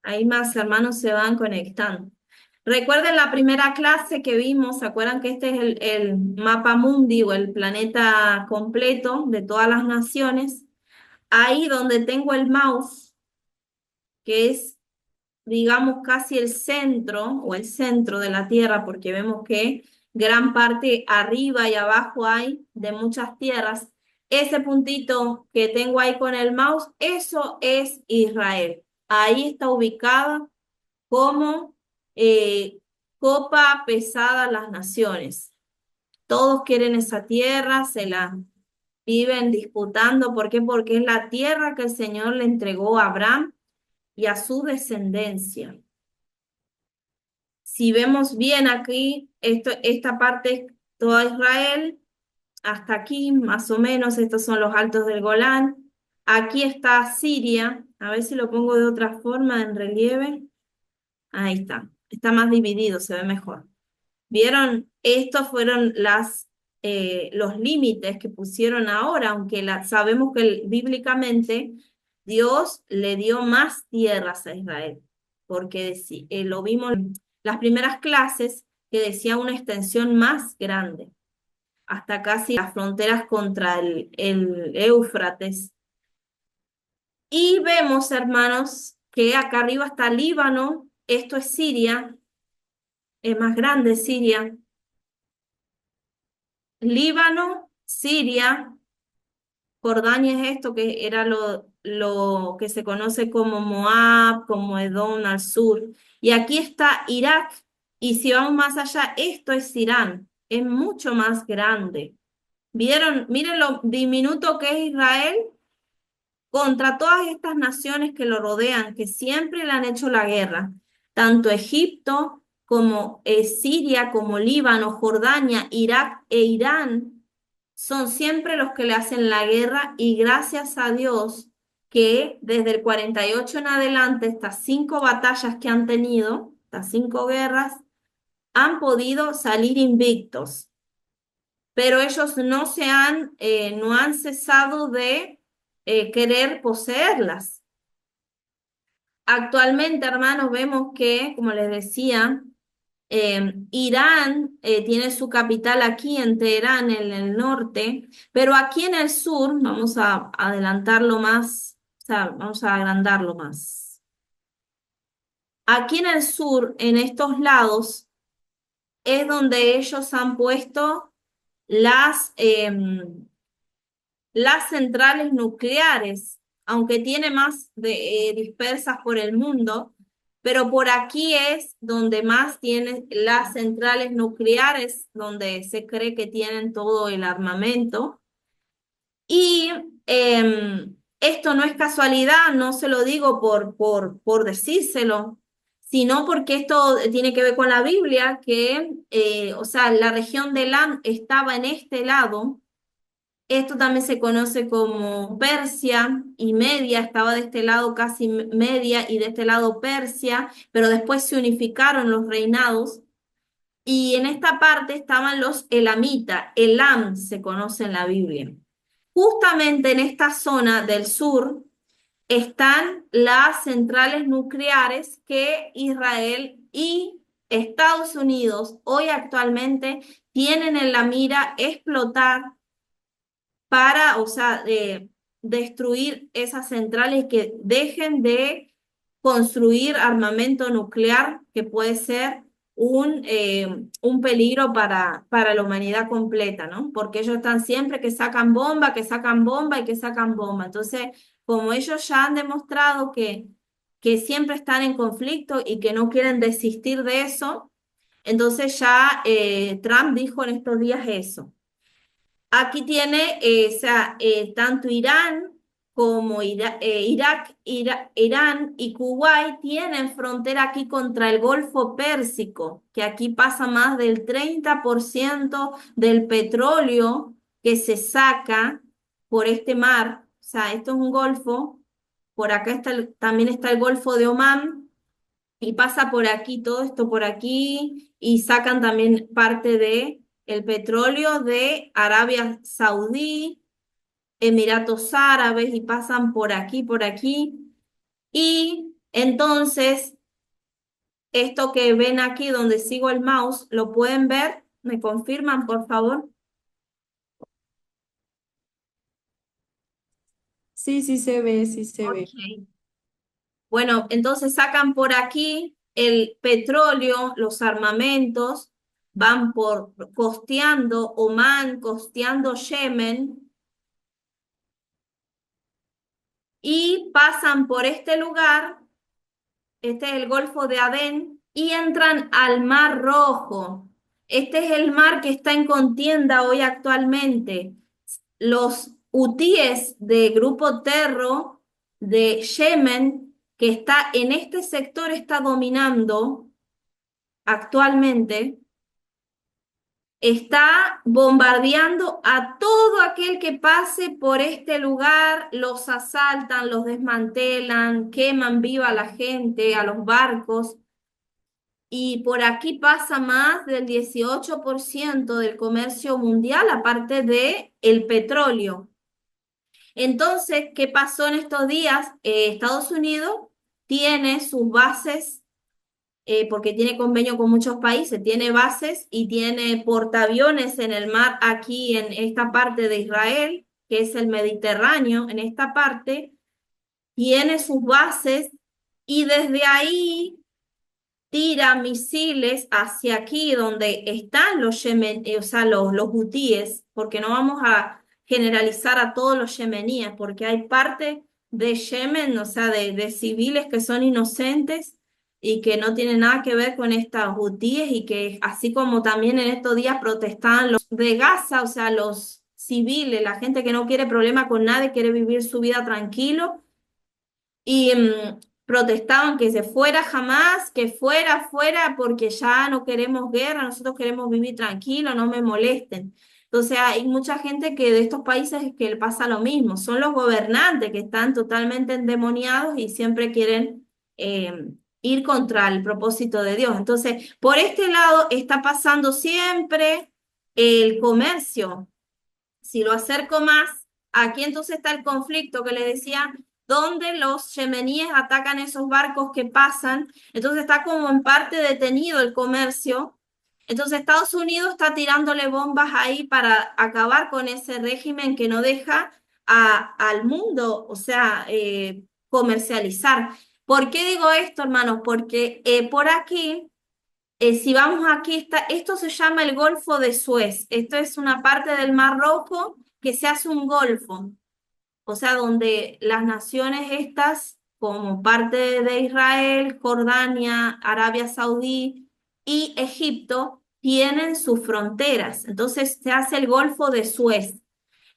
Ahí más hermanos se van conectando. Recuerden la primera clase que vimos, ¿se acuerdan que este es el mapa mundi o el planeta completo de todas las naciones? Ahí donde tengo el mouse, que es, digamos, casi el centro o el centro de la Tierra, porque vemos que gran parte arriba y abajo hay de muchas tierras. Ese puntito que tengo ahí con el mouse, eso es Israel. Ahí está ubicada como copa pesada a las naciones. Todos quieren esa tierra, se la viven disputando. ¿Por qué? Porque es la tierra que el Señor le entregó a Abraham y a su descendencia. Si vemos bien aquí, esta parte es toda Israel, hasta aquí más o menos, estos son los altos del Golán. Aquí está Siria, a ver si lo pongo de otra forma en relieve. Ahí está más dividido, se ve mejor. ¿Vieron? Estos fueron los límites que pusieron ahora, aunque sabemos que bíblicamente Dios le dio más tierras a Israel, porque lo vimos en las primeras clases que decía una extensión más grande, hasta casi las fronteras contra el Éufrates. Y vemos, hermanos, que acá arriba está Líbano, esto es Siria, es más grande Siria. Líbano, Siria, Jordania es esto que era lo que se conoce como Moab, como Edom al sur. Y aquí está Irak. Y si vamos más allá, esto es Irán. Es mucho más grande. ¿Vieron? Miren lo diminuto que es Israel contra todas estas naciones que lo rodean, que siempre le han hecho la guerra. Tanto Egipto como Siria, como Líbano, Jordania, Irak e Irán son siempre los que le hacen la guerra y gracias a Dios que desde el 48 en adelante, estas 5 batallas que han tenido, estas 5 guerras, han podido salir invictos, pero ellos no han cesado de querer poseerlas. Actualmente, hermanos, vemos que, como les decía, Irán tiene su capital aquí en Teherán, en el norte, pero aquí en el sur, vamos a adelantarlo más, o sea, vamos a agrandarlo más. Aquí en el sur, en estos lados, es donde ellos han puesto las, las centrales nucleares, aunque tiene más dispersas por el mundo, pero por aquí es donde más tiene las centrales nucleares, donde se cree que tienen todo el armamento. Y esto no es casualidad, no se lo digo por decírselo, sino porque esto tiene que ver con la Biblia, que, o sea, la región de Elam estaba en este lado Esto también se conoce como Persia y Media, estaba de este lado casi Media y de este lado Persia, pero después se unificaron los reinados. Y en esta parte estaban los elamitas, Elam se conoce en la Biblia. Justamente en esta zona del sur están las centrales nucleares que Israel y Estados Unidos hoy actualmente tienen en la mira explotar para, o sea, destruir esas centrales y que dejen de construir armamento nuclear que puede ser un peligro para la humanidad completa, ¿no? Porque ellos están siempre que sacan bomba, que sacan bomba y que sacan bomba. Entonces, como ellos ya han demostrado que siempre están en conflicto y que no quieren desistir de eso, entonces ya Trump dijo en estos días eso. Aquí tiene, o sea, tanto Irán como Irak, Irán y Kuwait tienen frontera aquí contra el Golfo Pérsico, que aquí pasa más del 30% del petróleo que se saca por este mar. O sea, esto es un golfo. Por acá está también está el Golfo de Omán y pasa por aquí, todo esto por aquí, y sacan también parte de el petróleo de Arabia Saudí, Emiratos Árabes, y pasan por aquí, por aquí. Y entonces, esto que ven aquí donde sigo el mouse, ¿lo pueden ver? ¿Me confirman, por favor? Sí, sí se ve, sí se ve. Ok. Bueno, entonces sacan por aquí el petróleo, los armamentos, van por costeando Omán, costeando Yemen y pasan por este lugar, este es el Golfo de Adén, y entran al Mar Rojo. Este es el mar que está en contienda hoy actualmente. Los hutíes de Grupo Terro de Yemen, que está en este sector, está dominando actualmente, está bombardeando a todo aquel que pase por este lugar, los asaltan, los desmantelan, queman viva a la gente, a los barcos, y por aquí pasa más del 18% del comercio mundial, aparte de el petróleo. Entonces, ¿qué pasó en estos días? Estados Unidos tiene sus bases porque tiene convenio con muchos países, tiene bases y tiene portaaviones en el mar aquí en esta parte de Israel, que es el Mediterráneo, en esta parte, tiene sus bases y desde ahí tira misiles hacia aquí donde están los o sea, los hutíes, porque no vamos a generalizar a todos los yemeníes, porque hay parte de Yemen, o sea, de civiles que son inocentes y que no tienen nada que ver con estas hutíes y que así como también en estos días protestaban los de Gaza, o sea, los civiles, la gente que no quiere problema con nadie, quiere vivir su vida tranquilo y protestaban que se fuera jamás, que fuera, porque ya no queremos guerra, nosotros queremos vivir tranquilo, no me molesten. Entonces hay mucha gente que de estos países que le pasa lo mismo, son los gobernantes que están totalmente endemoniados y siempre quieren ir contra el propósito de Dios. Entonces, por este lado está pasando siempre el comercio. Si lo acerco más, aquí entonces está el conflicto que le decía, donde los yemeníes atacan esos barcos que pasan, entonces está como en parte detenido el comercio. Entonces Estados Unidos está tirándole bombas ahí para acabar con ese régimen que no deja al mundo, o sea, comercializar. ¿Por qué digo esto, hermanos? Porque por aquí si vamos aquí, esto se llama el Golfo de Suez. Esto es una parte del Mar Rojo que se hace un golfo, o sea, donde las naciones estas, como parte de Israel, Jordania, Arabia Saudí y Egipto, tienen sus fronteras. Entonces se hace el Golfo de Suez.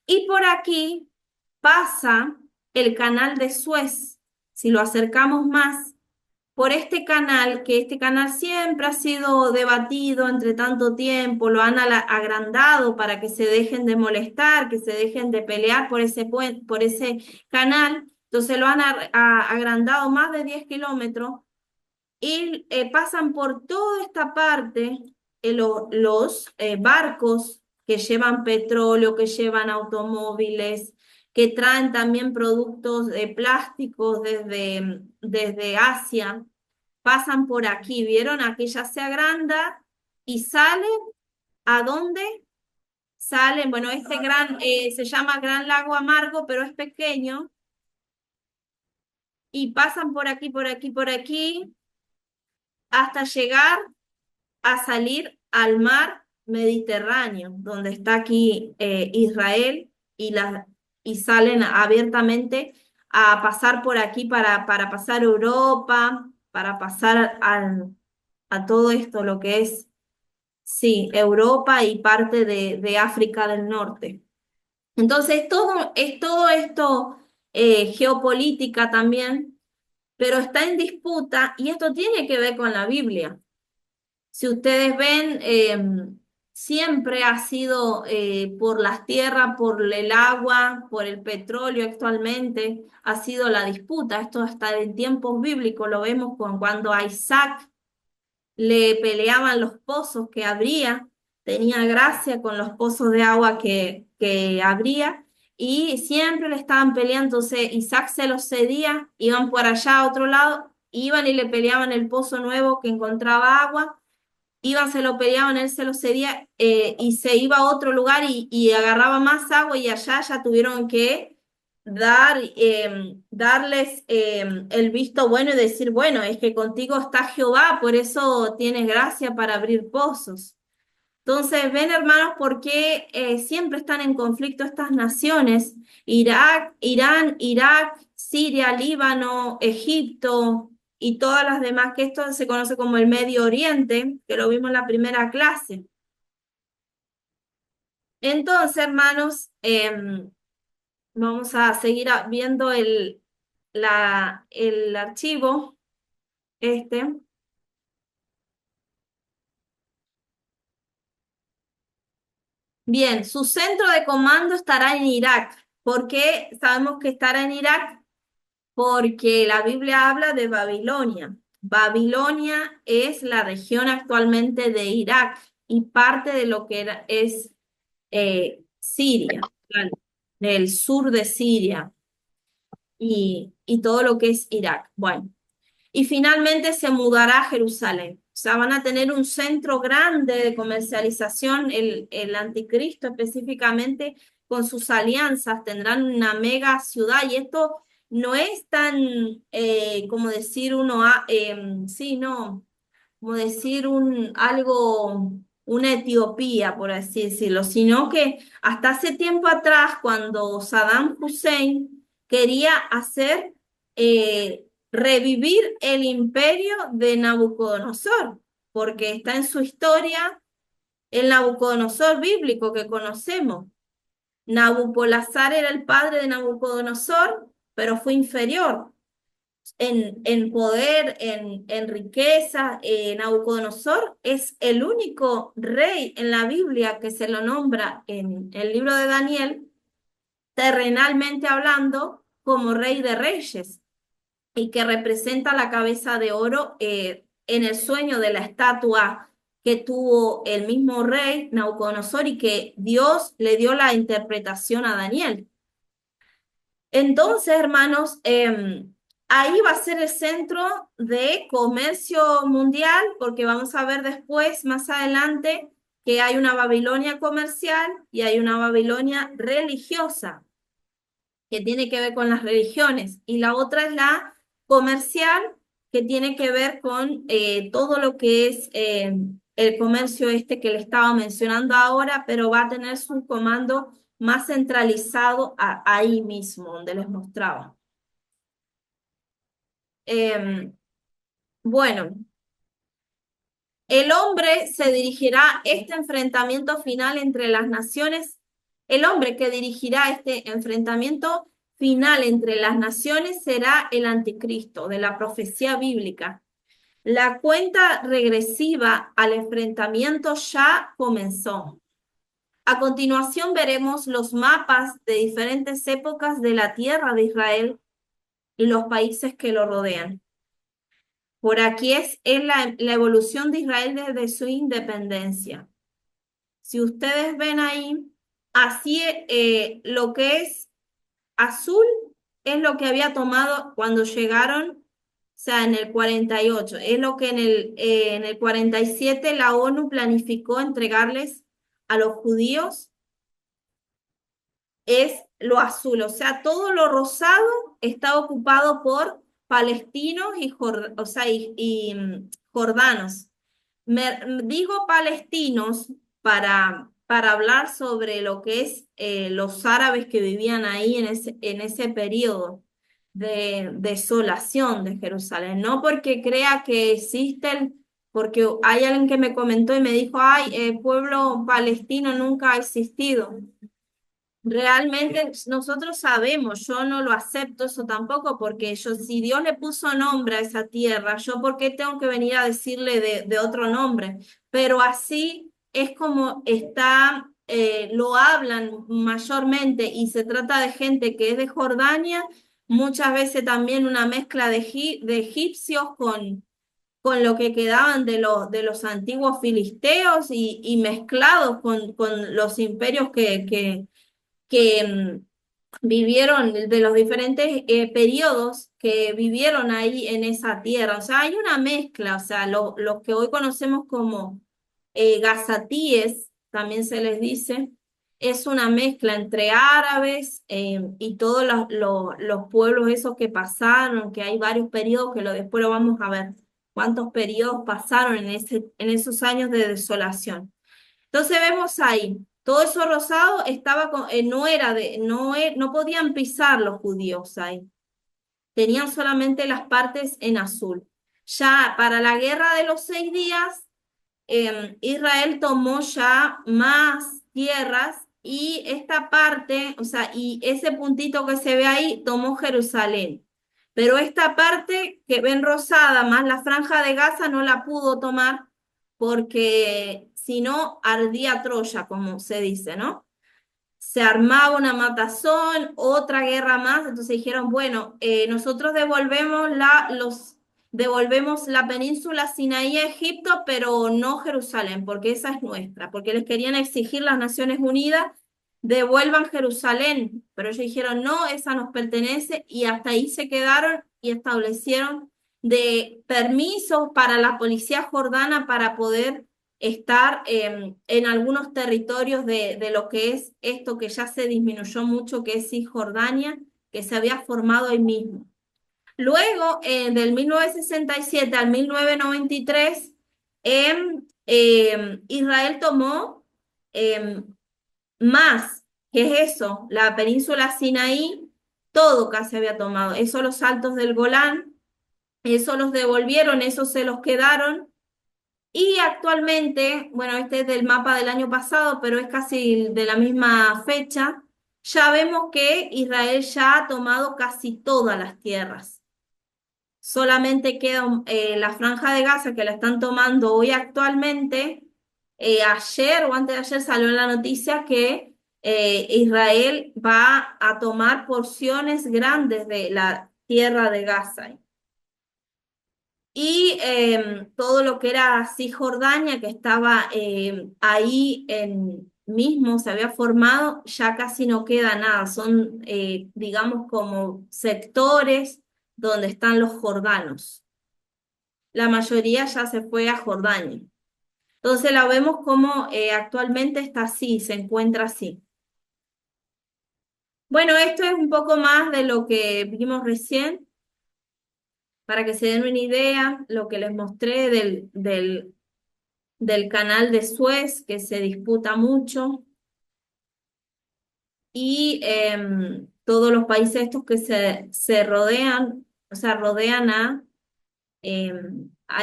Y por aquí pasa el Canal de Suez. Si lo acercamos más, por este canal, que este canal siempre ha sido debatido entre tanto tiempo, lo han agrandado para que se dejen de molestar, que se dejen de pelear por ese, por ese canal. Entonces lo han agrandado más de 10 kilómetros y pasan por toda esta parte los barcos que llevan petróleo, que llevan automóviles, que traen también productos plásticos desde Asia, pasan por aquí, ¿vieron? Aquí ya se agranda y salen, ¿a dónde? Salen, bueno, este gran, se llama Gran Lago Amargo, pero es pequeño, y pasan por aquí, por aquí, por aquí, hasta llegar a salir al mar Mediterráneo, donde está aquí Israel, y salen abiertamente a pasar por aquí para pasar Europa, para pasar a todo esto, lo que es, sí, Europa y parte de África del Norte. Entonces, es todo esto geopolítica también, pero está en disputa y esto tiene que ver con la Biblia. Si ustedes ven, siempre ha sido por las tierras, por el agua, por el petróleo actualmente, ha sido la disputa. Esto hasta en tiempos bíblicos lo vemos con cuando a Isaac le peleaban los pozos que abría, tenía gracia con los pozos de agua que abría y siempre le estaban peleando. Entonces Isaac se los cedía, iban por allá a otro lado, iban y le peleaban el pozo nuevo que encontraba agua, iban, se lo peleaban, él se lo cedía y se iba a otro lugar y agarraba más agua y allá ya tuvieron que darles el visto bueno y decir, bueno, es que contigo está Jehová, por eso tienes gracia para abrir pozos. Entonces, ven hermanos, por qué siempre están en conflicto estas naciones, Irak, Irán, Irak, Siria, Líbano, Egipto y todas las demás, que esto se conoce como el Medio Oriente, que lo vimos en la primera clase. Entonces, hermanos, vamos a seguir viendo el archivo este. Bien, su centro de comando estará en Irak. ¿Por qué sabemos que estará en Irak? Porque la Biblia habla de Babilonia. Babilonia es la región actualmente de Irak y parte de lo que es Siria, ¿vale? Del sur de Siria y todo lo que es Irak. Bueno, y finalmente se mudará a Jerusalén. O sea, van a tener un centro grande de comercialización, el anticristo específicamente con sus alianzas, tendrán una mega ciudad y esto no es tan, como decir uno, sí, no, como decir algo, una Etiopía, por así decirlo, sino que hasta hace tiempo atrás, cuando Saddam Hussein quería hacer, revivir el imperio de Nabucodonosor, porque está en su historia el Nabucodonosor bíblico que conocemos. Nabopolassar era el padre de Nabucodonosor, pero fue inferior en poder, en riqueza. Nabucodonosor es el único rey en la Biblia que se lo nombra en el libro de Daniel, terrenalmente hablando, como rey de reyes y que representa la cabeza de oro en el sueño de la estatua que tuvo el mismo rey Nabucodonosor y que Dios le dio la interpretación a Daniel. Entonces, hermanos, ahí va a ser el centro de comercio mundial, porque vamos a ver después, más adelante, que hay una Babilonia comercial y hay una Babilonia religiosa, que tiene que ver con las religiones, y la otra es la comercial, que tiene que ver con todo lo que es el comercio este que le estaba mencionando ahora, pero va a tener su comando más centralizado ahí mismo, donde les mostraba. Bueno, el hombre se dirigirá este enfrentamiento final entre las naciones. El hombre que dirigirá este enfrentamiento final entre las naciones será el anticristo de la profecía bíblica. La cuenta regresiva al enfrentamiento ya comenzó. A continuación veremos los mapas de diferentes épocas de la tierra de Israel y los países que lo rodean. Por aquí es la evolución de Israel desde su independencia. Si ustedes ven ahí, así lo que es azul es lo que había tomado cuando llegaron, o sea, en el 48. Es lo que en el 47 la ONU planificó entregarles a los judíos, es lo azul, o sea, todo lo rosado está ocupado por palestinos o sea, jordanos. Digo palestinos para hablar sobre lo que es los árabes que vivían ahí en ese periodo de desolación de Jerusalén. No porque crea que existen, porque hay alguien que me comentó y me dijo, ay, el pueblo palestino nunca ha existido. Realmente nosotros sabemos, yo no lo acepto eso tampoco, porque yo, si Dios le puso nombre a esa tierra, yo por qué tengo que venir a decirle de otro nombre. Pero así es como está, lo hablan mayormente y se trata de gente que es de Jordania, muchas veces también una mezcla de egipcios con lo que quedaban de los antiguos filisteos y mezclados con los imperios que vivieron, de los diferentes periodos que vivieron ahí en esa tierra. O sea, hay una mezcla, o sea, los que hoy conocemos como gazatíes, también se les dice, es una mezcla entre árabes y todos los pueblos esos que pasaron, que hay varios periodos que después lo vamos a ver, cuántos periodos pasaron en esos años de desolación. Entonces vemos ahí, todo eso rosado estaba no era no podían pisar los judíos ahí, tenían solamente las partes en azul. Ya para la guerra de los 6 días, Israel tomó ya más tierras y esta parte, o sea, y ese puntito que se ve ahí, tomó Jerusalén. Pero esta parte que ven rosada, más la franja de Gaza, no la pudo tomar porque si no, ardía Troya, como se dice, ¿no? Se armaba una matazón, otra guerra más, entonces dijeron, bueno, nosotros devolvemos la península Sinaí a Egipto, pero no Jerusalén, porque esa es nuestra, porque les querían exigir las Naciones Unidas, devuelvan Jerusalén, pero ellos dijeron, no, esa nos pertenece, y hasta ahí se quedaron y establecieron de permisos para la policía jordana para poder estar en algunos territorios de lo que es esto que ya se disminuyó mucho, que es Cisjordania, que se había formado ahí mismo. Luego, del 1967 al 1993, Israel tomó más, ¿qué es eso? La península Sinaí, todo casi había tomado. Eso los altos del Golán, eso los devolvieron, eso se los quedaron. Y actualmente, bueno, este es del mapa del año pasado, pero es casi de la misma fecha, ya vemos que Israel ya ha tomado casi todas las tierras. Solamente queda la franja de Gaza que la están tomando hoy actualmente. Ayer o antes de ayer salió la noticia que Israel va a tomar porciones grandes de la tierra de Gaza. Y todo lo que era Cisjordania, que estaba ahí mismo, se había formado, ya casi no queda nada. Son, digamos, como sectores donde están los jordanos. La mayoría ya se fue a Jordania. Entonces la vemos como actualmente está así, se encuentra así. Bueno, esto es un poco más de lo que vimos recién, para que se den una idea, lo que les mostré del canal de Suez, que se disputa mucho, y todos los países estos que se rodean, o sea, rodean a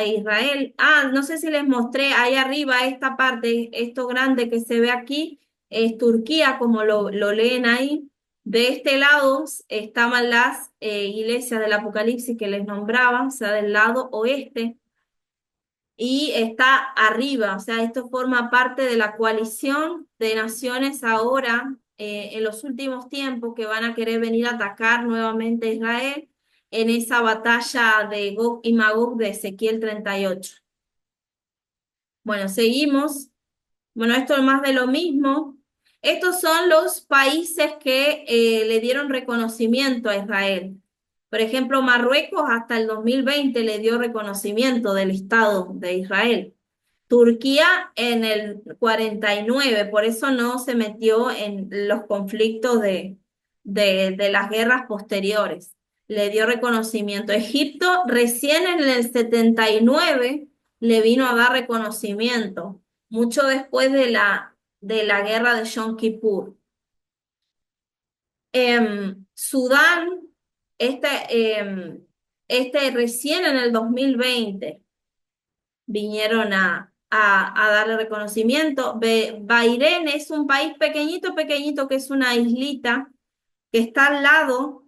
Israel. Ah, no sé si les mostré ahí arriba esta parte, esto grande que se ve aquí, es Turquía, como lo leen ahí. De este lado estaban las iglesias del Apocalipsis que les nombraba, o sea, del lado oeste. y está arriba, o sea, esto forma parte de la coalición de naciones ahora, en los últimos tiempos, que van a querer venir a atacar nuevamente a Israel en esa batalla de Gog y Magog de Ezequiel 38. Bueno, seguimos. Bueno, esto es más de lo mismo. Estos son los países que le dieron reconocimiento a Israel. Por ejemplo, Marruecos hasta el 2020 le dio reconocimiento del Estado de Israel. Turquía en el 49, por eso no se metió en los conflictos de las guerras posteriores. Le dio reconocimiento. Egipto recién en el 79 le vino a dar reconocimiento, mucho después de la guerra de Yom Kippur. Sudán, este, recién en el 2020 vinieron a darle reconocimiento. Bahrein es un país pequeñito, pequeñito, que es una islita que está al lado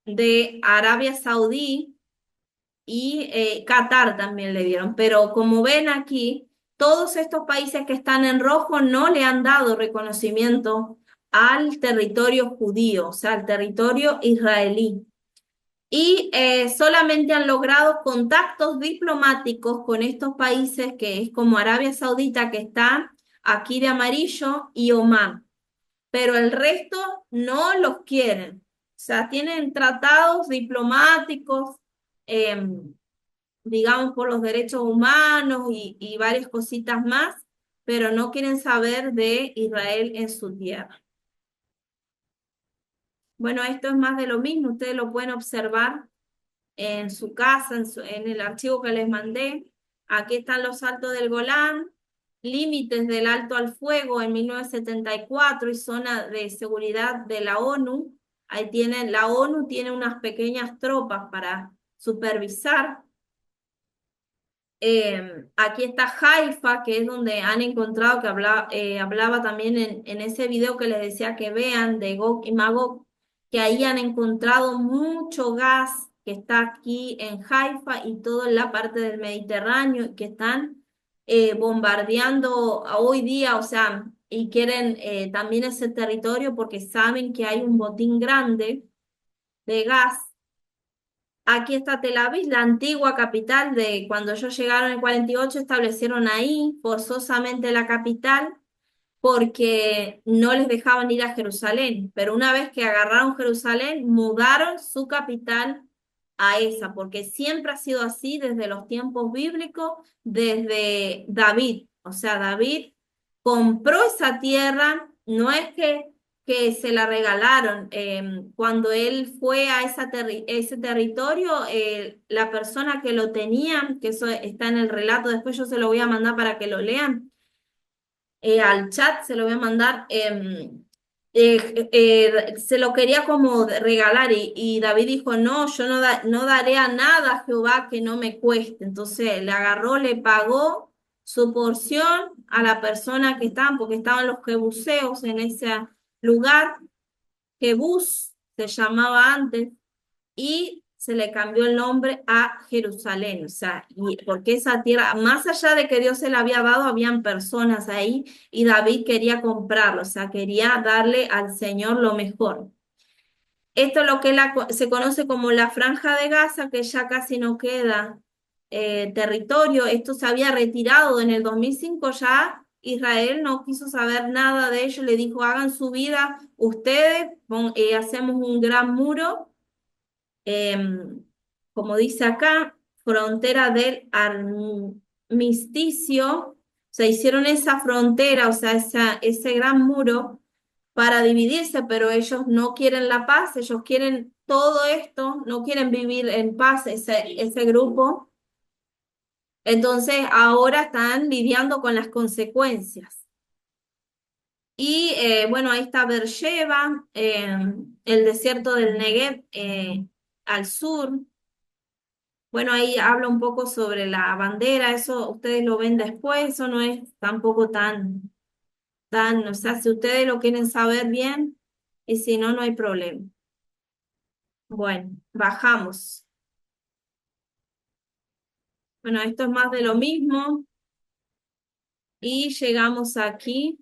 de Arabia Saudí y Qatar también le dieron. Pero como ven aquí, todos estos países que están en rojo no le han dado reconocimiento al territorio judío, o sea, al territorio israelí. Y solamente han logrado contactos diplomáticos con estos países, que es como Arabia Saudita, que está aquí de amarillo, y Omán. Pero el resto no los quieren. O sea, tienen tratados diplomáticos, digamos, por los derechos humanos y varias cositas más, pero no quieren saber de Israel en su tierra. Bueno, esto es más de lo mismo, ustedes lo pueden observar en su casa, en el archivo que les mandé. Aquí están los Altos del Golán, límites del alto al fuego en 1974 y zona de seguridad de la ONU. Ahí tienen, la ONU tiene unas pequeñas tropas para supervisar. Aquí está Haifa, que es donde han encontrado, que hablaba también en ese video que les decía que vean, de Gog y Magog, que ahí han encontrado mucho gas que está aquí en Haifa y toda la parte del Mediterráneo, que están bombardeando hoy día, o sea, y quieren también ese territorio porque saben que hay un botín grande de gas. Aquí está Tel Aviv, la antigua capital. De cuando ellos llegaron en el 48, establecieron ahí forzosamente la capital porque no les dejaban ir a Jerusalén. Pero una vez que agarraron Jerusalén, mudaron su capital a esa, porque siempre ha sido así desde los tiempos bíblicos, desde David. O sea, David compró esa tierra, no es que se la regalaron. Cuando él fue a ese territorio, la persona que lo tenía, que eso está en el relato, después yo se lo voy a mandar para que lo lean, al chat se lo voy a mandar. Se lo quería como regalar y David dijo, no, yo no daré a nada a Jehová que no me cueste. Entonces le agarró, le pagó su porción a la persona que estaban, porque estaban los jebuseos en ese lugar. Jebús se llamaba antes, y se le cambió el nombre a Jerusalén, o sea, porque esa tierra, más allá de que Dios se la había dado, habían personas ahí y David quería comprarlo, o sea, quería darle al Señor lo mejor. Esto es lo que se conoce como la Franja de Gaza, que ya casi no queda territorio. Esto se había retirado en el 2005 ya. Israel no quiso saber nada de ello, le dijo, hagan su vida ustedes, hacemos un gran muro, em, como dice acá, frontera del armisticio. Se hicieron esa frontera, o sea, ese gran muro para dividirse, pero ellos no quieren la paz, ellos quieren todo esto, no quieren vivir en paz ese grupo. Entonces ahora están lidiando con las consecuencias. Y bueno, ahí está Beersheba, el desierto del Negev al sur. Bueno, ahí habla un poco sobre la bandera, eso ustedes lo ven después, eso no es tampoco o sea, si ustedes lo quieren saber bien, y si no, no hay problema. Bueno, bajamos. Bueno, esto es más de lo mismo. Y llegamos aquí.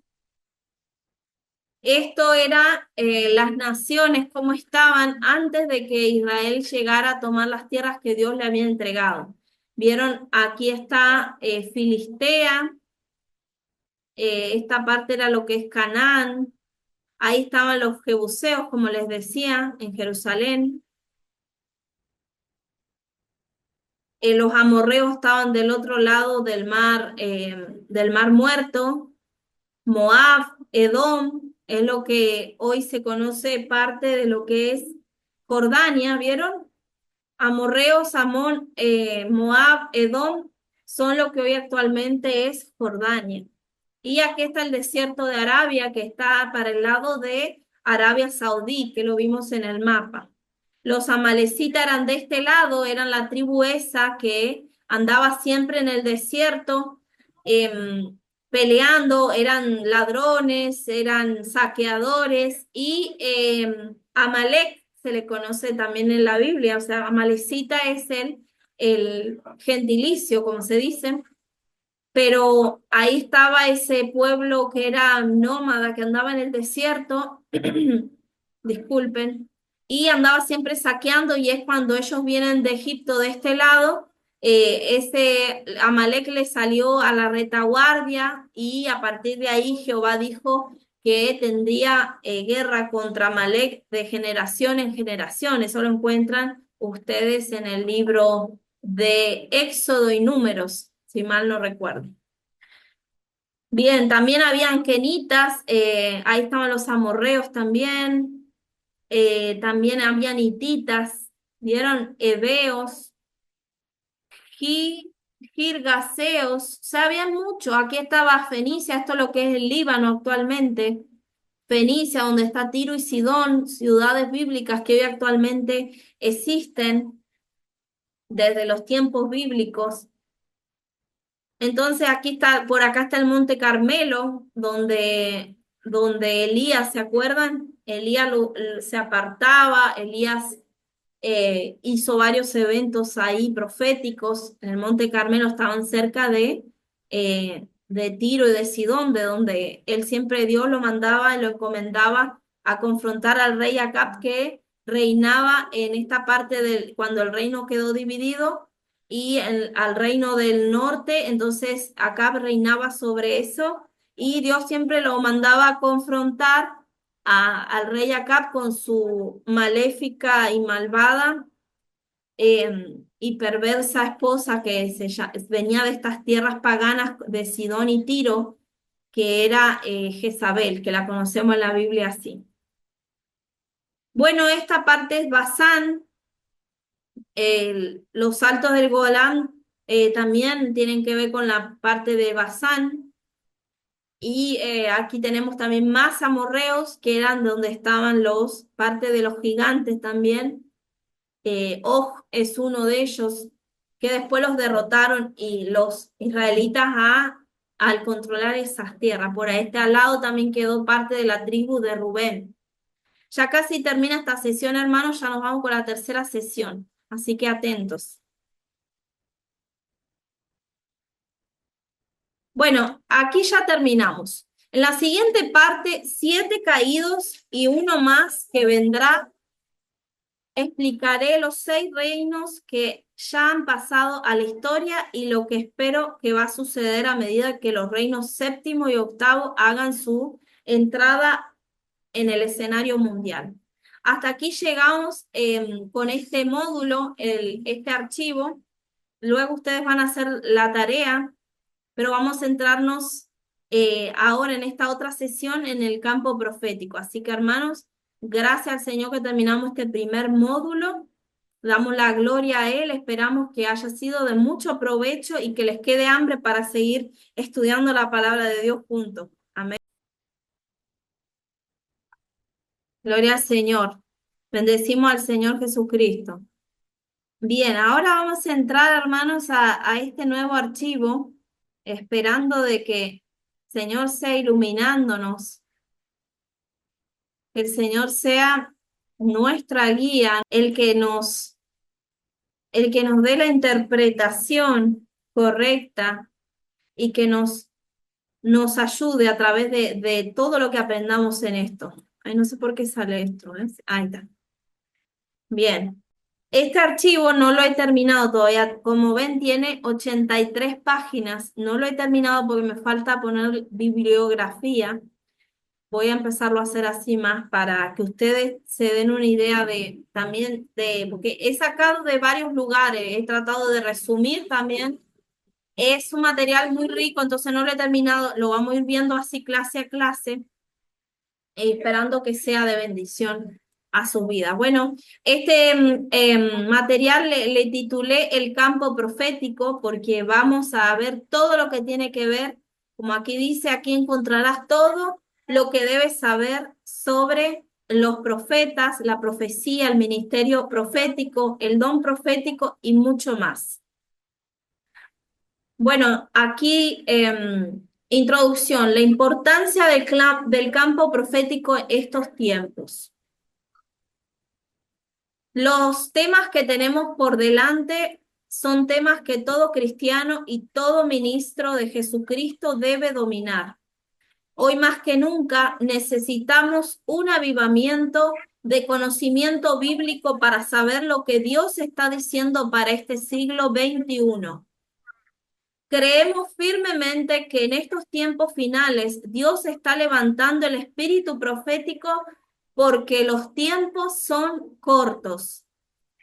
Esto era las naciones, cómo estaban antes de que Israel llegara a tomar las tierras que Dios le había entregado. Vieron, aquí está Filistea, esta parte era lo que es Canaán, ahí estaban los jebuseos, como les decía, en Jerusalén. Los amorreos estaban del otro lado del mar Muerto. Moab, Edom, es lo que hoy se conoce parte de lo que es Jordania, ¿vieron? Amorreos, Amón, Moab, Edom son lo que hoy actualmente es Jordania. Y aquí está el desierto de Arabia, que está para el lado de Arabia Saudí, que lo vimos en el mapa. Los amalecitas eran de este lado, eran la tribu esa que andaba siempre en el desierto, peleando, eran ladrones, eran saqueadores, y Amalek se le conoce también en la Biblia, o sea, Amalecita es el gentilicio, como se dice, pero ahí estaba ese pueblo que era nómada, que andaba en el desierto, disculpen, y andaba siempre saqueando, y es cuando ellos vienen de Egipto de este lado, ese Amalek le salió a la retaguardia, y a partir de ahí Jehová dijo que tendría guerra contra Amalek de generación en generación. Eso lo encuentran ustedes en el libro de Éxodo y Números, si mal no recuerdo. Bien, también habían quenitas, ahí estaban los amorreos también, también habían hititas, vieron heveos, girgaseos, o sea, había mucho. Aquí estaba Fenicia, esto es lo que es el Líbano actualmente, Fenicia, donde está Tiro y Sidón, ciudades bíblicas que hoy actualmente existen desde los tiempos bíblicos. Entonces aquí está, por acá está el Monte Carmelo, donde Elías, ¿se acuerdan? Elías se apartaba, Elías hizo varios eventos ahí proféticos. En el Monte Carmelo estaban cerca de Tiro y de Sidón, de donde él siempre Dios lo mandaba y lo encomendaba a confrontar al rey Acab, que reinaba en esta parte cuando el reino quedó dividido, y al reino del norte, entonces Acab reinaba sobre eso, y Dios siempre lo mandaba a confrontar al rey Acab con su maléfica y malvada y perversa esposa que venía de estas tierras paganas de Sidón y Tiro, que era Jezabel, que la conocemos en la Biblia así. Bueno, esta parte es Basán, los altos del Golán también tienen que ver con la parte de Basán. Y aquí tenemos también más amorreos, que eran donde estaban parte de los gigantes también. Og es uno de ellos, que después los derrotaron, y los israelitas al controlar esas tierras. Por este al lado también quedó parte de la tribu de Rubén. Ya casi termina esta sesión, hermanos, ya nos vamos con la tercera sesión, así que atentos. Bueno, aquí ya terminamos. En la siguiente parte, 7 caídos y uno más que vendrá. Explicaré los 6 reinos que ya han pasado a la historia y lo que espero que va a suceder a medida que los reinos séptimo y octavo hagan su entrada en el escenario mundial. Hasta aquí llegamos con este módulo, este archivo. Luego ustedes van a hacer la tarea, pero vamos a centrarnos ahora en esta otra sesión en el campo profético. Así que, hermanos, gracias al Señor que terminamos este primer módulo. Damos la gloria a Él, esperamos que haya sido de mucho provecho y que les quede hambre para seguir estudiando la palabra de Dios juntos. Amén. Gloria al Señor. Bendecimos al Señor Jesucristo. Bien, ahora vamos a entrar, hermanos, a este nuevo archivo, esperando de que el Señor sea iluminándonos, que el Señor sea nuestra guía, el que nos dé la interpretación correcta y que nos ayude a través de todo lo que aprendamos en esto. Ay, no sé por qué sale esto, ¿eh? Ahí está. Bien. Este archivo no lo he terminado todavía. Como ven, tiene 83 páginas. No lo he terminado porque me falta poner bibliografía. Voy a empezarlo a hacer así más para que ustedes se den una idea de también porque he sacado de varios lugares, he tratado de resumir también. Es un material muy rico, entonces no lo he terminado, lo vamos a ir viendo así clase a clase, esperando que sea de bendición a su vida. Bueno, este material le titulé El campo profético porque vamos a ver todo lo que tiene que ver, como aquí dice, aquí encontrarás todo lo que debes saber sobre los profetas, la profecía, el ministerio profético, el don profético y mucho más. Bueno, aquí introducción, la importancia del campo profético en estos tiempos. Los temas que tenemos por delante son temas que todo cristiano y todo ministro de Jesucristo debe dominar. Hoy más que nunca necesitamos un avivamiento de conocimiento bíblico para saber lo que Dios está diciendo para este siglo XXI. Creemos firmemente que en estos tiempos finales Dios está levantando el espíritu profético porque los tiempos son cortos.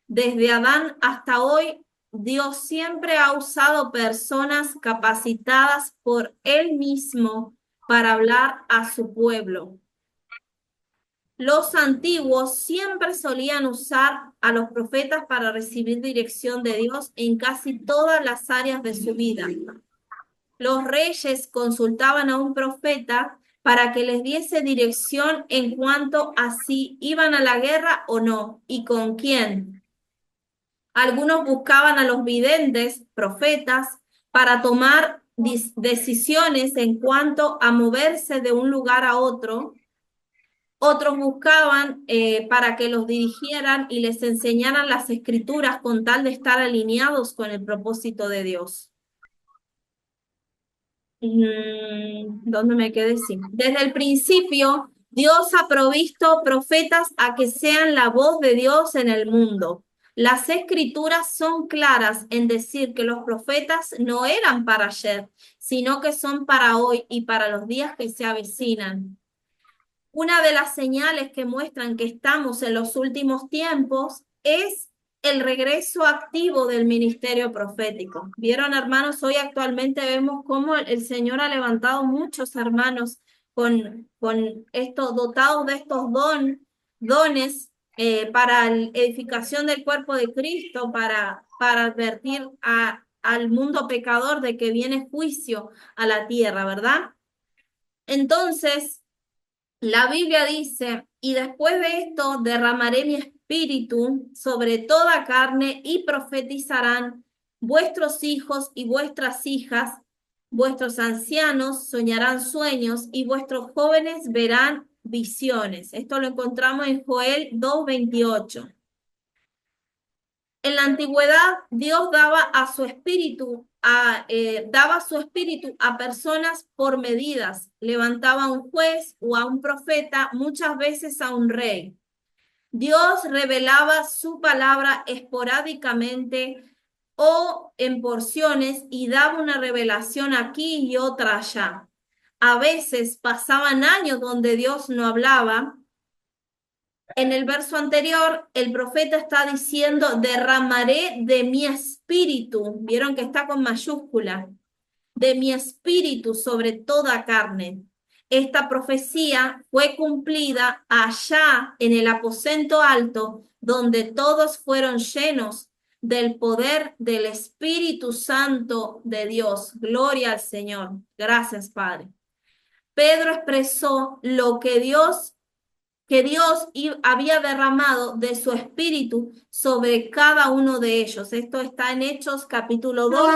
Desde Adán hasta hoy, Dios siempre ha usado personas capacitadas por Él mismo para hablar a su pueblo. Los antiguos siempre solían usar a los profetas para recibir dirección de Dios en casi todas las áreas de su vida. Los reyes consultaban a un profeta para que les diese dirección en cuanto a si iban a la guerra o no y con quién. Algunos buscaban a los videntes, profetas, para tomar decisiones en cuanto a moverse de un lugar a otro. Otros buscaban para que los dirigieran y les enseñaran las escrituras con tal de estar alineados con el propósito de Dios. ¿Dónde me quedé? Sí. Desde el principio, Dios ha provisto profetas a que sean la voz de Dios en el mundo. Las escrituras son claras en decir que los profetas no eran para ayer, sino que son para hoy y para los días que se avecinan. Una de las señales que muestran que estamos en los últimos tiempos es el regreso activo del ministerio profético. Vieron, hermanos, hoy actualmente vemos cómo el Señor ha levantado muchos hermanos con estos dotados de estos dones para la edificación del cuerpo de Cristo, para advertir al mundo pecador de que viene juicio a la tierra, ¿verdad? Entonces, la Biblia dice, y después de esto derramaré mi espíritu sobre toda carne y profetizarán vuestros hijos y vuestras hijas, vuestros ancianos soñarán sueños y vuestros jóvenes verán visiones. Esto lo encontramos en Joel 2:28. En la antigüedad, Dios daba su espíritu a personas por medidas. Levantaba a un juez o a un profeta, muchas veces a un rey. Dios revelaba su palabra esporádicamente o en porciones y daba una revelación aquí y otra allá. A veces pasaban años donde Dios no hablaba. En el verso anterior, el profeta está diciendo, derramaré de mi espíritu, vieron que está con mayúscula, de mi espíritu sobre toda carne. Esta profecía fue cumplida allá en el aposento alto, donde todos fueron llenos del poder del Espíritu Santo de Dios. Gloria al Señor. Gracias, Padre. Pedro expresó lo que Dios había derramado de su espíritu sobre cada uno de ellos. Esto está en Hechos capítulo 2,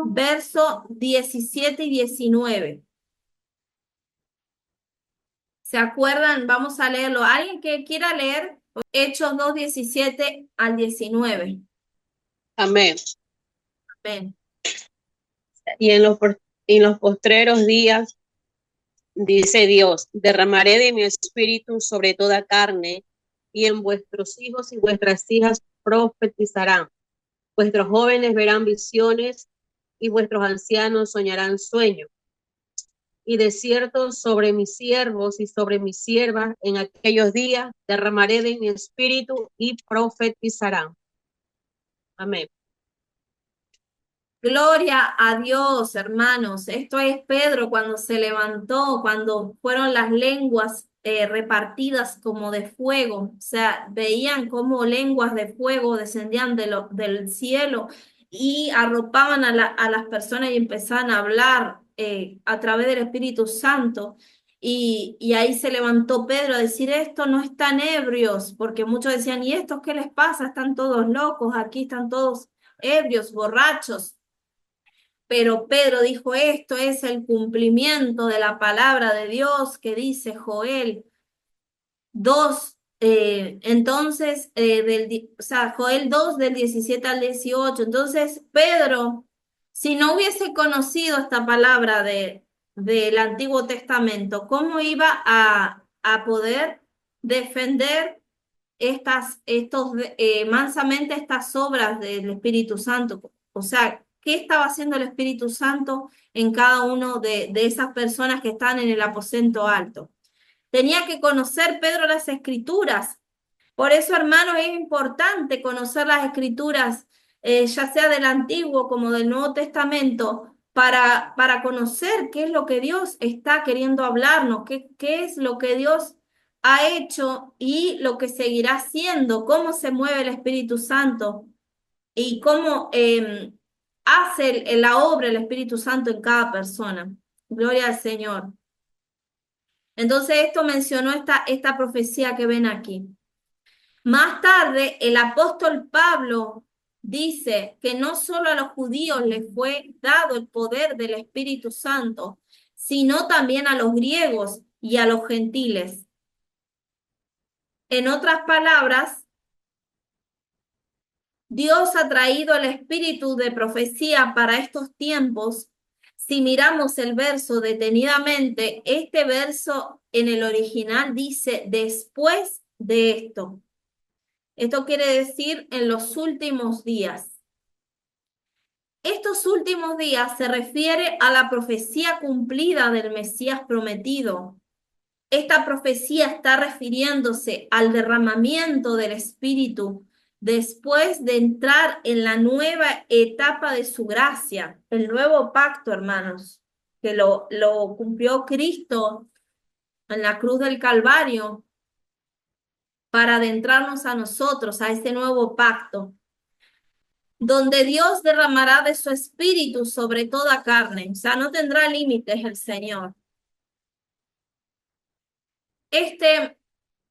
verso 17 y 19. ¿Se acuerdan? Vamos a leerlo. ¿Alguien que quiera leer? Hechos 2, 17 al 19. Amén. Amén. Y en los postreros días, dice Dios, derramaré de mi espíritu sobre toda carne, y en vuestros hijos y vuestras hijas profetizarán. Vuestros jóvenes verán visiones y vuestros ancianos soñarán sueños. Y de cierto sobre mis siervos y sobre mis siervas en aquellos días derramaré de mi espíritu y profetizarán. Amén. Gloria a Dios, hermanos. Esto es Pedro cuando se levantó, cuando fueron las lenguas repartidas como de fuego. O sea, veían como lenguas de fuego descendían del cielo y arropaban a las personas y empezaban a hablar a través del Espíritu Santo. Y ahí se levantó Pedro a decir, esto no están ebrios, porque muchos decían, ¿y estos qué les pasa? Están todos locos, aquí están todos ebrios, borrachos. Pero Pedro dijo, esto es el cumplimiento de la palabra de Dios que dice Joel 2, entonces, o sea, Joel 2 del 17 al 18. Entonces, Pedro, si no hubiese conocido esta palabra del Antiguo Testamento, ¿cómo iba a poder defender mansamente estas obras del Espíritu Santo? O sea, ¿qué estaba haciendo el Espíritu Santo en cada uno de esas personas que están en el aposento alto? Tenía que conocer Pedro las Escrituras. Por eso, hermanos, es importante conocer las Escrituras, ya sea del Antiguo como del Nuevo Testamento, para conocer qué es lo que Dios está queriendo hablarnos, qué es lo que Dios ha hecho y lo que seguirá haciendo, cómo se mueve el Espíritu Santo y cómo hace la obra el Espíritu Santo en cada persona. Gloria al Señor. Entonces esto mencionó esta profecía que ven aquí. Más tarde, el apóstol Pablo dice que no solo a los judíos les fue dado el poder del Espíritu Santo, sino también a los griegos y a los gentiles. En otras palabras, Dios ha traído el espíritu de profecía para estos tiempos. Si miramos el verso detenidamente, este verso en el original dice después de esto. Esto quiere decir en los últimos días. Estos últimos días se refiere a la profecía cumplida del Mesías prometido. Esta profecía está refiriéndose al derramamiento del Espíritu después de entrar en la nueva etapa de su gracia, el nuevo pacto, hermanos, que lo cumplió Cristo en la cruz del Calvario para adentrarnos a nosotros, a ese nuevo pacto, donde Dios derramará de su Espíritu sobre toda carne, o sea, no tendrá límites el Señor. Este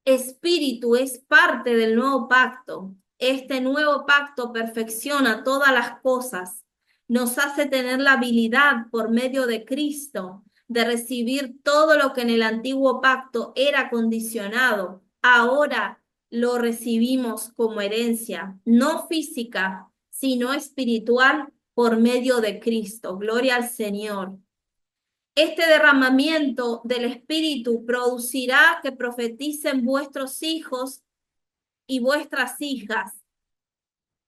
Espíritu es parte del nuevo pacto. Este nuevo pacto perfecciona todas las cosas. Nos hace tener la habilidad por medio de Cristo de recibir todo lo que en el antiguo pacto era condicionado. Ahora lo recibimos como herencia, no física, sino espiritual por medio de Cristo. Gloria al Señor. Este derramamiento del Espíritu producirá que profeticen vuestros hijos y vuestras hijas.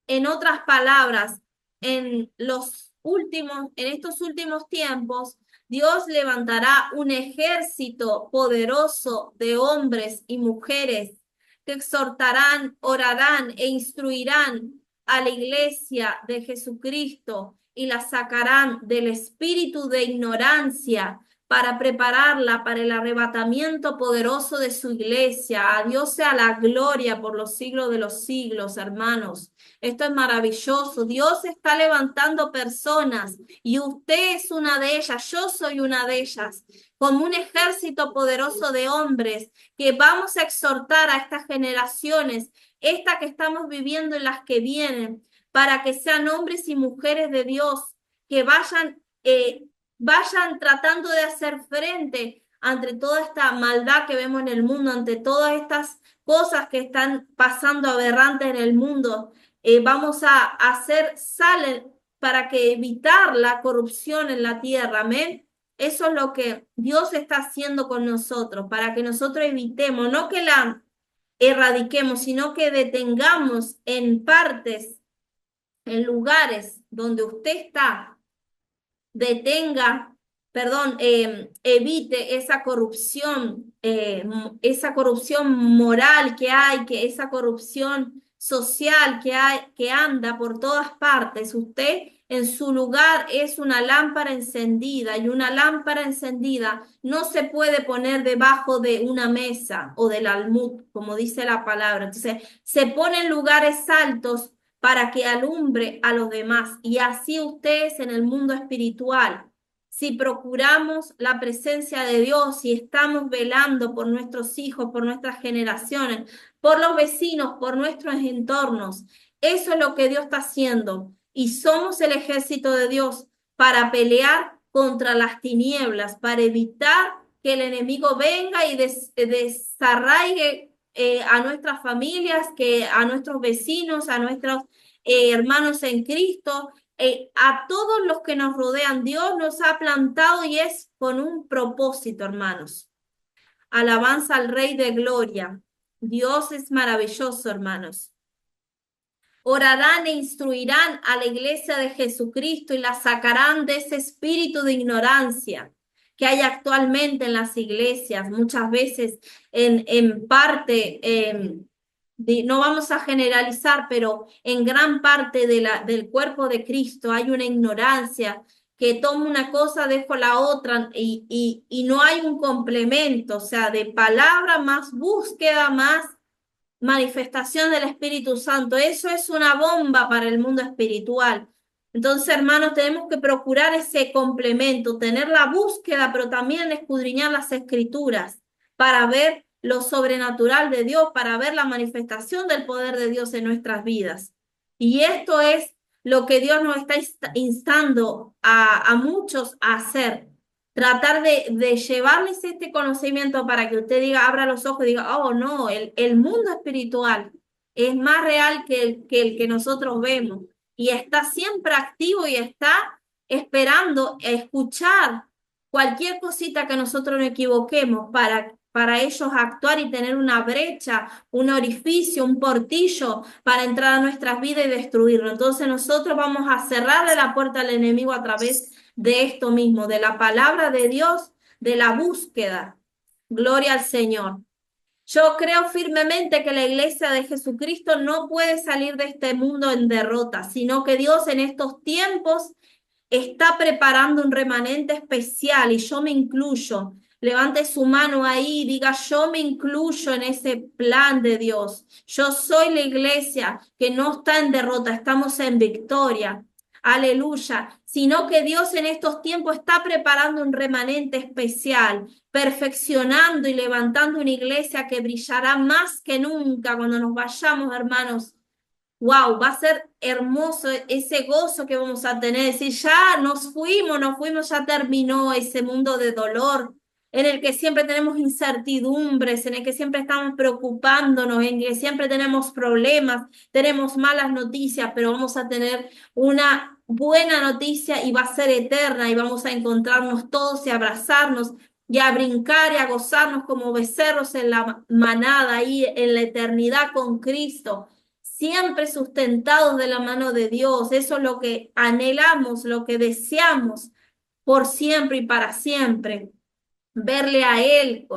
En otras palabras, en estos últimos tiempos, Dios levantará un ejército poderoso de hombres y mujeres que exhortarán, orarán e instruirán a la iglesia de Jesucristo y la sacarán del espíritu de ignorancia para prepararla para el arrebatamiento poderoso de su iglesia. A Dios sea la gloria por los siglos de los siglos, hermanos. Esto es maravilloso. Dios está levantando personas y usted es una de ellas. Yo soy una de ellas. Como un ejército poderoso de hombres que vamos a exhortar a estas generaciones, esta que estamos viviendo y las que vienen, para que sean hombres y mujeres de Dios, que vayan tratando de hacer frente ante toda esta maldad que vemos en el mundo, ante todas estas cosas que están pasando aberrantes en el mundo. Vamos a hacer sal para que evitar la corrupción en la tierra, amén. Eso es lo que Dios está haciendo con nosotros, para que nosotros evitemos, no que la erradiquemos, sino que detengamos en partes, en lugares donde usted está, detenga, perdón, evite esa corrupción moral que hay, que esa corrupción social que hay, que anda por todas partes. Usted en su lugar es una lámpara encendida y una lámpara encendida no se puede poner debajo de una mesa o del almud, como dice la palabra. Entonces, se pone en lugares altos para que alumbre a los demás. Y así ustedes en el mundo espiritual, si procuramos la presencia de Dios, si estamos velando por nuestros hijos, por nuestras generaciones, por los vecinos, por nuestros entornos, eso es lo que Dios está haciendo. Y somos el ejército de Dios para pelear contra las tinieblas, para evitar que el enemigo venga y desarraigue a nuestras familias, que a nuestros vecinos, a nuestros hermanos en Cristo, a todos los que nos rodean. Dios nos ha plantado y es con un propósito, hermanos. Alabanza al Rey de Gloria. Dios es maravilloso, hermanos. Orarán e instruirán a la iglesia de Jesucristo y la sacarán de ese espíritu de ignorancia que hay actualmente en las iglesias, muchas veces en parte, no vamos a generalizar, pero en gran parte del cuerpo de Cristo hay una ignorancia que toma una cosa, dejo la otra y no hay un complemento, o sea, de palabra más búsqueda, más manifestación del Espíritu Santo. Eso es una bomba para el mundo espiritual. Entonces, hermanos, tenemos que procurar ese complemento, tener la búsqueda, pero también escudriñar las escrituras para ver lo sobrenatural de Dios, para ver la manifestación del poder de Dios en nuestras vidas. Y esto es lo que Dios nos está instando a muchos a hacer. Tratar de llevarles este conocimiento para que usted diga, abra los ojos y diga, oh no, el mundo espiritual es más real que el que nosotros vemos y está siempre activo y está esperando escuchar cualquier cosita que nosotros nos equivoquemos para ellos actuar y tener una brecha, un orificio, un portillo para entrar a nuestras vidas y destruirlo. Entonces nosotros vamos a cerrarle la puerta al enemigo a través de esto mismo, de la palabra de Dios, de la búsqueda. Gloria al Señor. Yo creo firmemente que la iglesia de Jesucristo no puede salir de este mundo en derrota, sino que Dios en estos tiempos está preparando un remanente especial y yo me incluyo. Levante su mano ahí y diga, yo me incluyo en ese plan de Dios. Yo soy la iglesia que no está en derrota, estamos en victoria. Aleluya. Sino que Dios en estos tiempos está preparando un remanente especial, perfeccionando y levantando una iglesia que brillará más que nunca cuando nos vayamos, hermanos. Wow, va a ser hermoso ese gozo que vamos a tener. Decir, ya nos fuimos, ya terminó ese mundo de dolor en el que siempre tenemos incertidumbres, en el que siempre estamos preocupándonos, en el que siempre tenemos problemas, tenemos malas noticias, pero vamos a tener una buena noticia y va a ser eterna y vamos a encontrarnos todos y abrazarnos y a brincar y a gozarnos como becerros en la manada ahí en la eternidad con Cristo, siempre sustentados de la mano de Dios. Eso es lo que anhelamos, lo que deseamos por siempre y para siempre, verle a Él.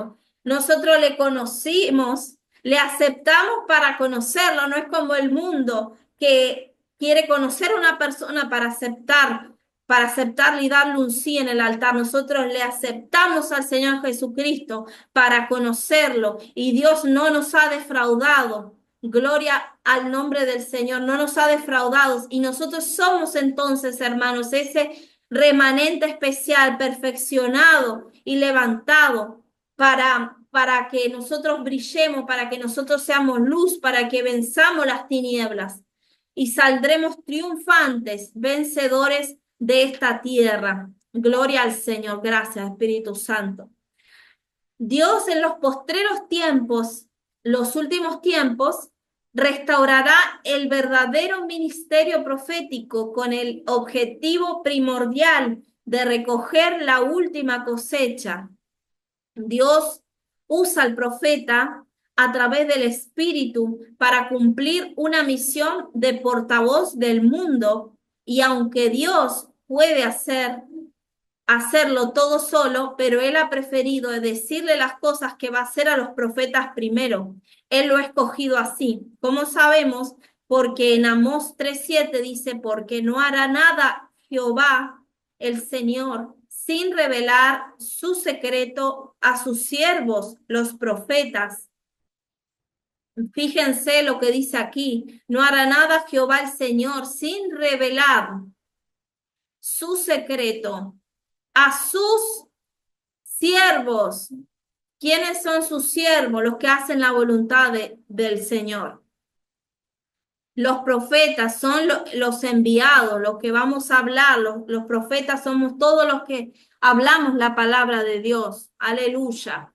Nosotros le conocimos, le aceptamos para conocerlo, no es como el mundo que quiere conocer a una persona para aceptarle y darle un sí en el altar. Nosotros le aceptamos al Señor Jesucristo para conocerlo y Dios no nos ha defraudado. Gloria al nombre del Señor, no nos ha defraudado y nosotros somos entonces, hermanos, ese remanente especial, perfeccionado y levantado para que nosotros brillemos, para que nosotros seamos luz, para que venzamos las tinieblas y saldremos triunfantes, vencedores de esta tierra. Gloria al Señor. Gracias, Espíritu Santo. Dios en los postreros tiempos, los últimos tiempos, restaurará el verdadero ministerio profético con el objetivo primordial de recoger la última cosecha. Dios usa al profeta a través del Espíritu para cumplir una misión de portavoz del mundo, y aunque Dios puede hacerlo todo solo, pero él ha preferido decirle las cosas que va a hacer a los profetas primero. Él lo ha escogido así. ¿Cómo sabemos? Porque en Amós 3:7 dice, porque no hará nada Jehová, el Señor, sin revelar su secreto a sus siervos, los profetas. Fíjense lo que dice aquí, no hará nada Jehová el Señor sin revelar su secreto a sus siervos. ¿Quiénes son sus siervos? Los que hacen la voluntad del Señor. Los profetas son los enviados, los que vamos a hablar. Los profetas somos todos los que hablamos la palabra de Dios. Aleluya.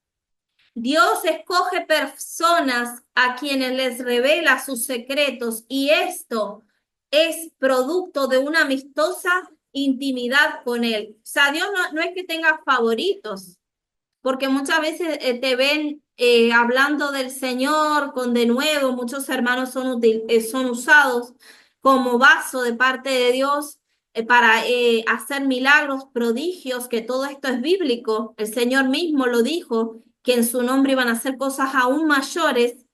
Dios escoge personas a quienes les revela sus secretos, y esto es producto de una amistosa intimidad con Él. O sea, Dios no es que tenga favoritos, porque muchas veces te ven hablando del Señor con denuedo. Muchos hermanos son usados como vaso de parte de Dios para hacer milagros, prodigios, que todo esto es bíblico. El Señor mismo lo dijo, que en su nombre iban a hacer cosas aún mayores.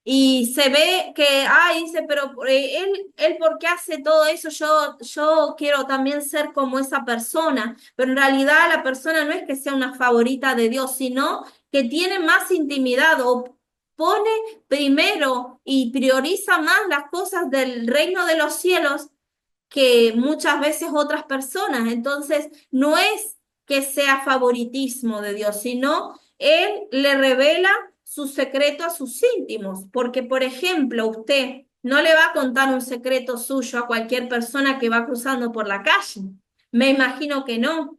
Y se ve que, dice, pero él ¿por qué hace todo eso? Yo quiero también ser como esa persona. Pero en realidad la persona no es que sea una favorita de Dios, sino que tiene más intimidad o pone primero y prioriza más las cosas del reino de los cielos que muchas veces otras personas. Entonces, no es que sea favoritismo de Dios, sino Él le revela su secreto a sus íntimos. Porque, por ejemplo, usted no le va a contar un secreto suyo a cualquier persona que va cruzando por la calle. Me imagino que no,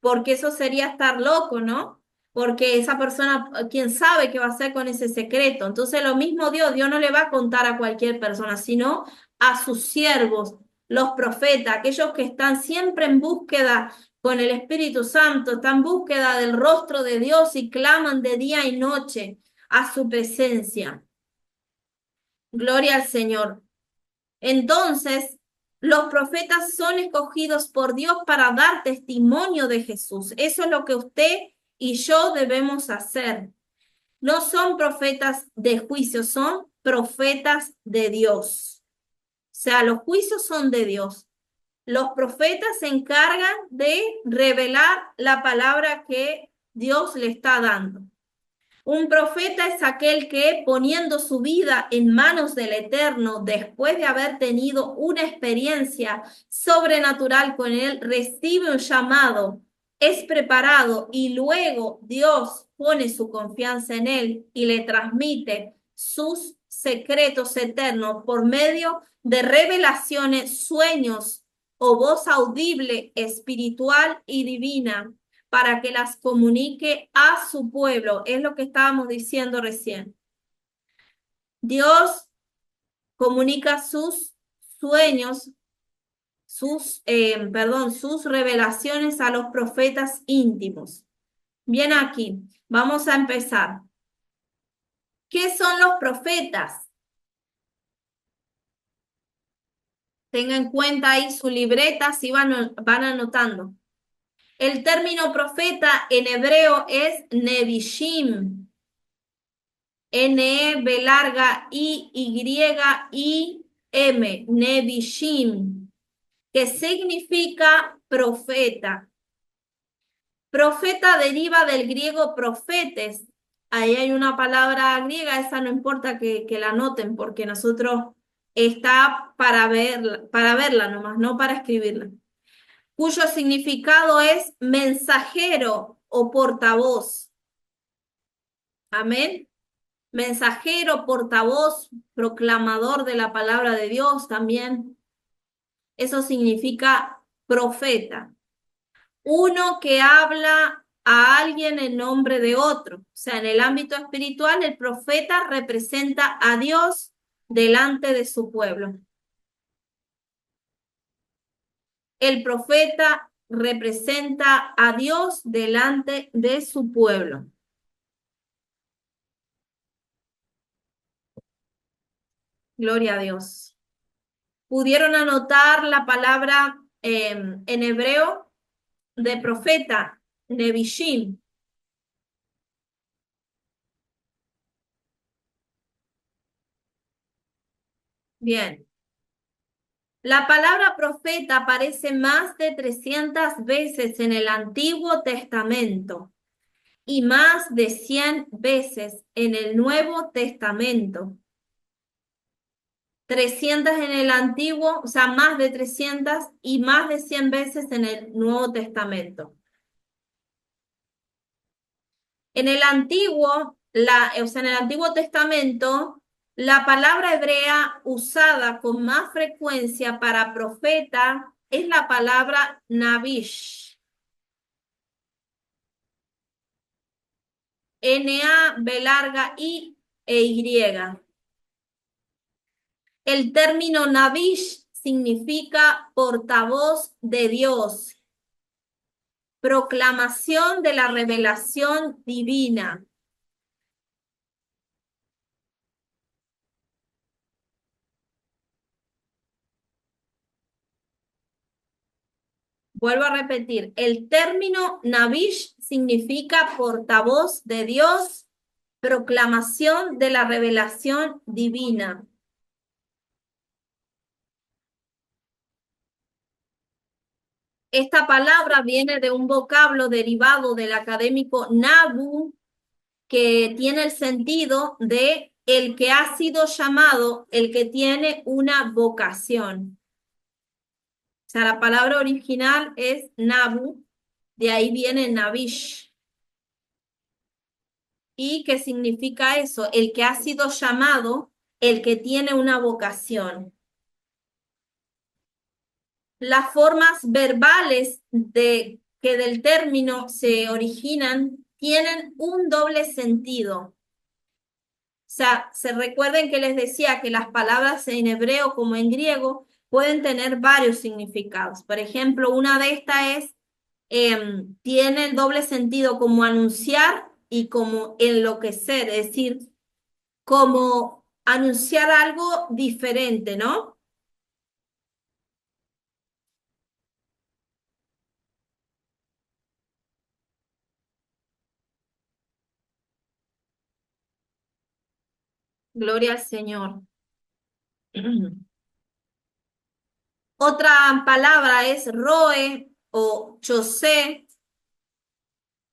porque eso sería estar loco, ¿no? Porque esa persona, quién sabe qué va a hacer con ese secreto. Entonces, lo mismo Dios no le va a contar a cualquier persona, sino a sus siervos, los profetas, aquellos que están siempre en búsqueda con el Espíritu Santo, están en búsqueda del rostro de Dios y claman de día y noche a su presencia. Gloria al Señor. Entonces, los profetas son escogidos por Dios para dar testimonio de Jesús. Eso es lo que usted y yo debemos hacer. No son profetas de juicio, son profetas de Dios. O sea, los juicios son de Dios. Los profetas se encargan de revelar la palabra que Dios le está dando. Un profeta es aquel que, poniendo su vida en manos del Eterno, después de haber tenido una experiencia sobrenatural con Él, recibe un llamado, es preparado, y luego Dios pone su confianza en Él y le transmite sus secretos eternos por medio de revelaciones, sueños o voz audible, espiritual y divina, para que las comunique a su pueblo. Es lo que estábamos diciendo recién. Dios comunica sus sueños, sus revelaciones a los profetas íntimos. Bien, aquí vamos a empezar. ¿Qué son los profetas? Tenga en cuenta ahí su libreta si van anotando. El término profeta en hebreo es Nebishim. N-E-B larga I-Y-I-M, Nebishim, que significa profeta. Profeta deriva del griego profetes. Ahí hay una palabra griega, esa no importa que la anoten, porque nosotros está para verla nomás, no para escribirla, cuyo significado es mensajero o portavoz. Amén. Mensajero, portavoz, proclamador de la palabra de Dios también. Eso significa profeta. Uno que habla a alguien en nombre de otro. O sea, en el ámbito espiritual, el profeta representa a Dios delante de su pueblo. El profeta representa a Dios delante de su pueblo. Gloria a Dios. ¿Pudieron anotar la palabra en hebreo de profeta, Nebishim? Bien. La palabra profeta aparece más de 300 veces en el Antiguo Testamento y más de 100 veces en el Nuevo Testamento. 300 en el Antiguo, o sea, más de 300 y más de 100 veces en el Nuevo Testamento. En el Antiguo, o sea, en el Antiguo Testamento, la palabra hebrea usada con más frecuencia para profeta es la palabra Nabish. N-A-B larga I e Y. El término Nabish significa portavoz de Dios, proclamación de la revelación divina. Vuelvo a repetir, el término Nabish significa portavoz de Dios, proclamación de la revelación divina. Esta palabra viene de un vocablo derivado del académico Nabu, que tiene el sentido de el que ha sido llamado, el que tiene una vocación. O sea, la palabra original es Nabu, de ahí viene Nabish. ¿Y qué significa eso? El que ha sido llamado, el que tiene una vocación. Las formas verbales que del término se originan tienen un doble sentido. O sea, se recuerden que les decía que las palabras en hebreo como en griego pueden tener varios significados. Por ejemplo, una de estas es, tiene el doble sentido como anunciar y como enloquecer, es decir, como anunciar algo diferente, ¿no? Gloria al Señor. Otra palabra es roe o chosé,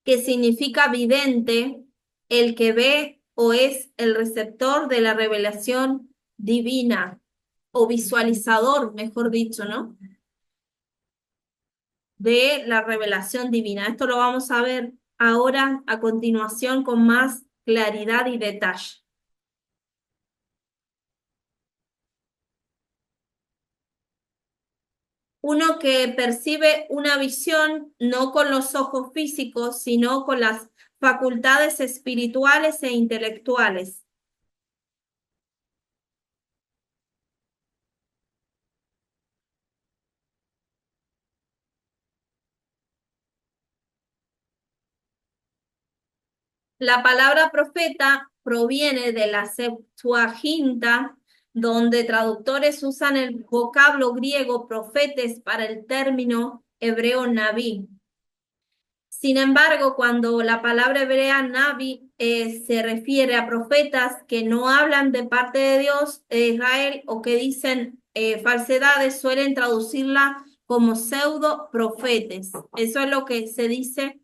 que significa vidente, el que ve o es el receptor de la revelación divina o visualizador, mejor dicho, ¿no? De la revelación divina. Esto lo vamos a ver ahora a continuación con más claridad y detalle. Uno que percibe una visión no con los ojos físicos, sino con las facultades espirituales e intelectuales. La palabra profeta proviene de la Septuaginta, donde traductores usan el vocablo griego profetes para el término hebreo naví. Sin embargo, cuando la palabra hebrea naví se refiere a profetas que no hablan de parte de Dios de Israel o que dicen falsedades, suelen traducirla como pseudo profetes. Eso es lo que se dice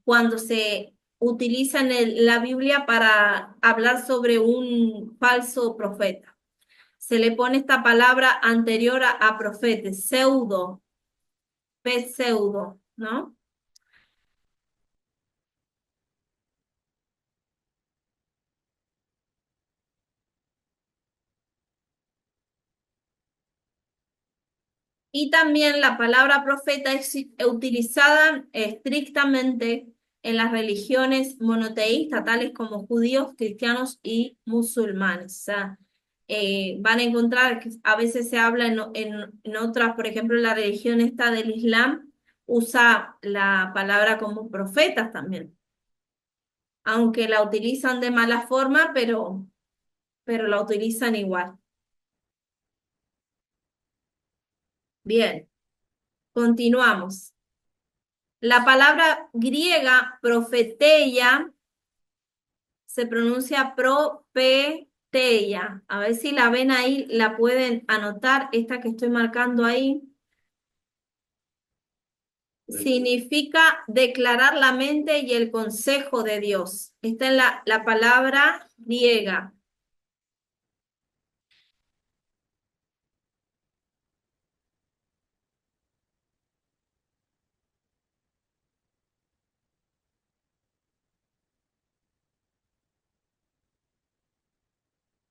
cuando se utiliza en la Biblia para hablar sobre un falso profeta. Se le pone esta palabra anterior a profetes, pseudo, pseudo, ¿no? Y también la palabra profeta es utilizada estrictamente en las religiones monoteístas, tales como judíos, cristianos y musulmanes. O sea, van a encontrar que a veces se habla en otras, por ejemplo, la religión esta del Islam usa la palabra como profetas también, aunque la utilizan de mala forma, pero la utilizan igual. Bien, continuamos. La palabra griega profeteia se pronuncia propeteia. A ver si la ven ahí, la pueden anotar, esta que estoy marcando ahí. Significa declarar la mente y el consejo de Dios. Esta es la palabra griega.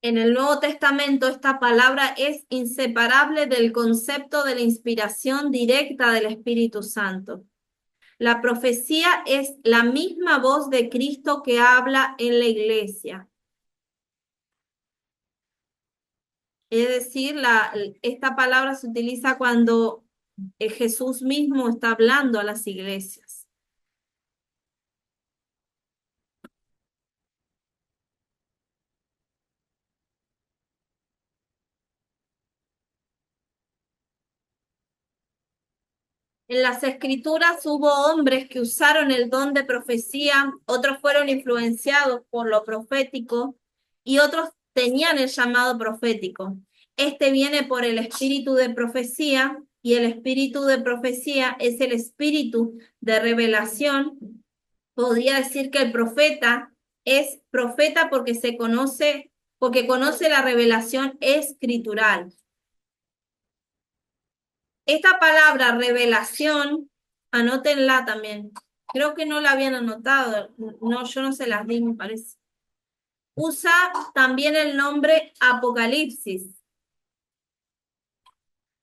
En el Nuevo Testamento esta palabra es inseparable del concepto de la inspiración directa del Espíritu Santo. La profecía es la misma voz de Cristo que habla en la iglesia. Es decir, esta palabra se utiliza cuando Jesús mismo está hablando a las iglesias. En las escrituras hubo hombres que usaron el don de profecía, otros fueron influenciados por lo profético y otros tenían el llamado profético. Este viene por el espíritu de profecía y el espíritu de profecía es el espíritu de revelación. Podría decir que el profeta es profeta porque conoce la revelación escritural. Esta palabra revelación, anótenla también. Creo que no la habían anotado. No, yo no se las di, me parece. Usa también el nombre Apocalipsis.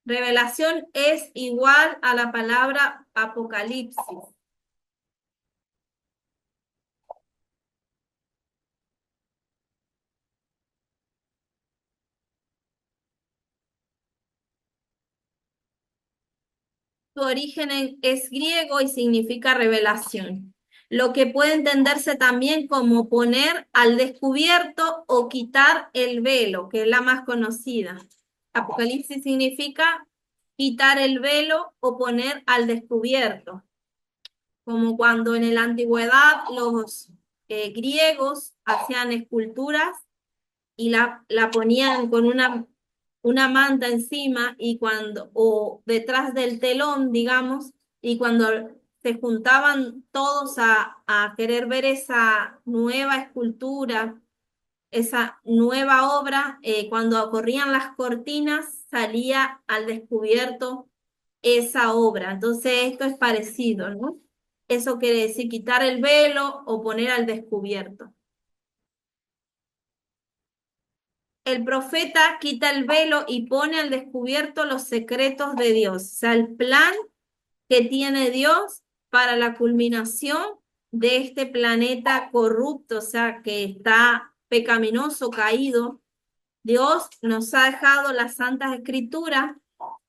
Revelación es igual a la palabra Apocalipsis. Su origen es griego y significa revelación, lo que puede entenderse también como poner al descubierto o quitar el velo, que es la más conocida. Apocalipsis significa quitar el velo o poner al descubierto, como cuando en la antigüedad los griegos hacían esculturas y la ponían con una manta encima y o detrás del telón, digamos, y cuando se juntaban todos a querer ver esa nueva escultura, esa nueva obra, cuando corrían las cortinas, salía al descubierto esa obra. Entonces, esto es parecido, ¿no? Eso quiere decir quitar el velo o poner al descubierto. El profeta quita el velo y pone al descubierto los secretos de Dios, o sea, el plan que tiene Dios para la culminación de este planeta corrupto, o sea, que está pecaminoso, caído. Dios nos ha dejado las santas escrituras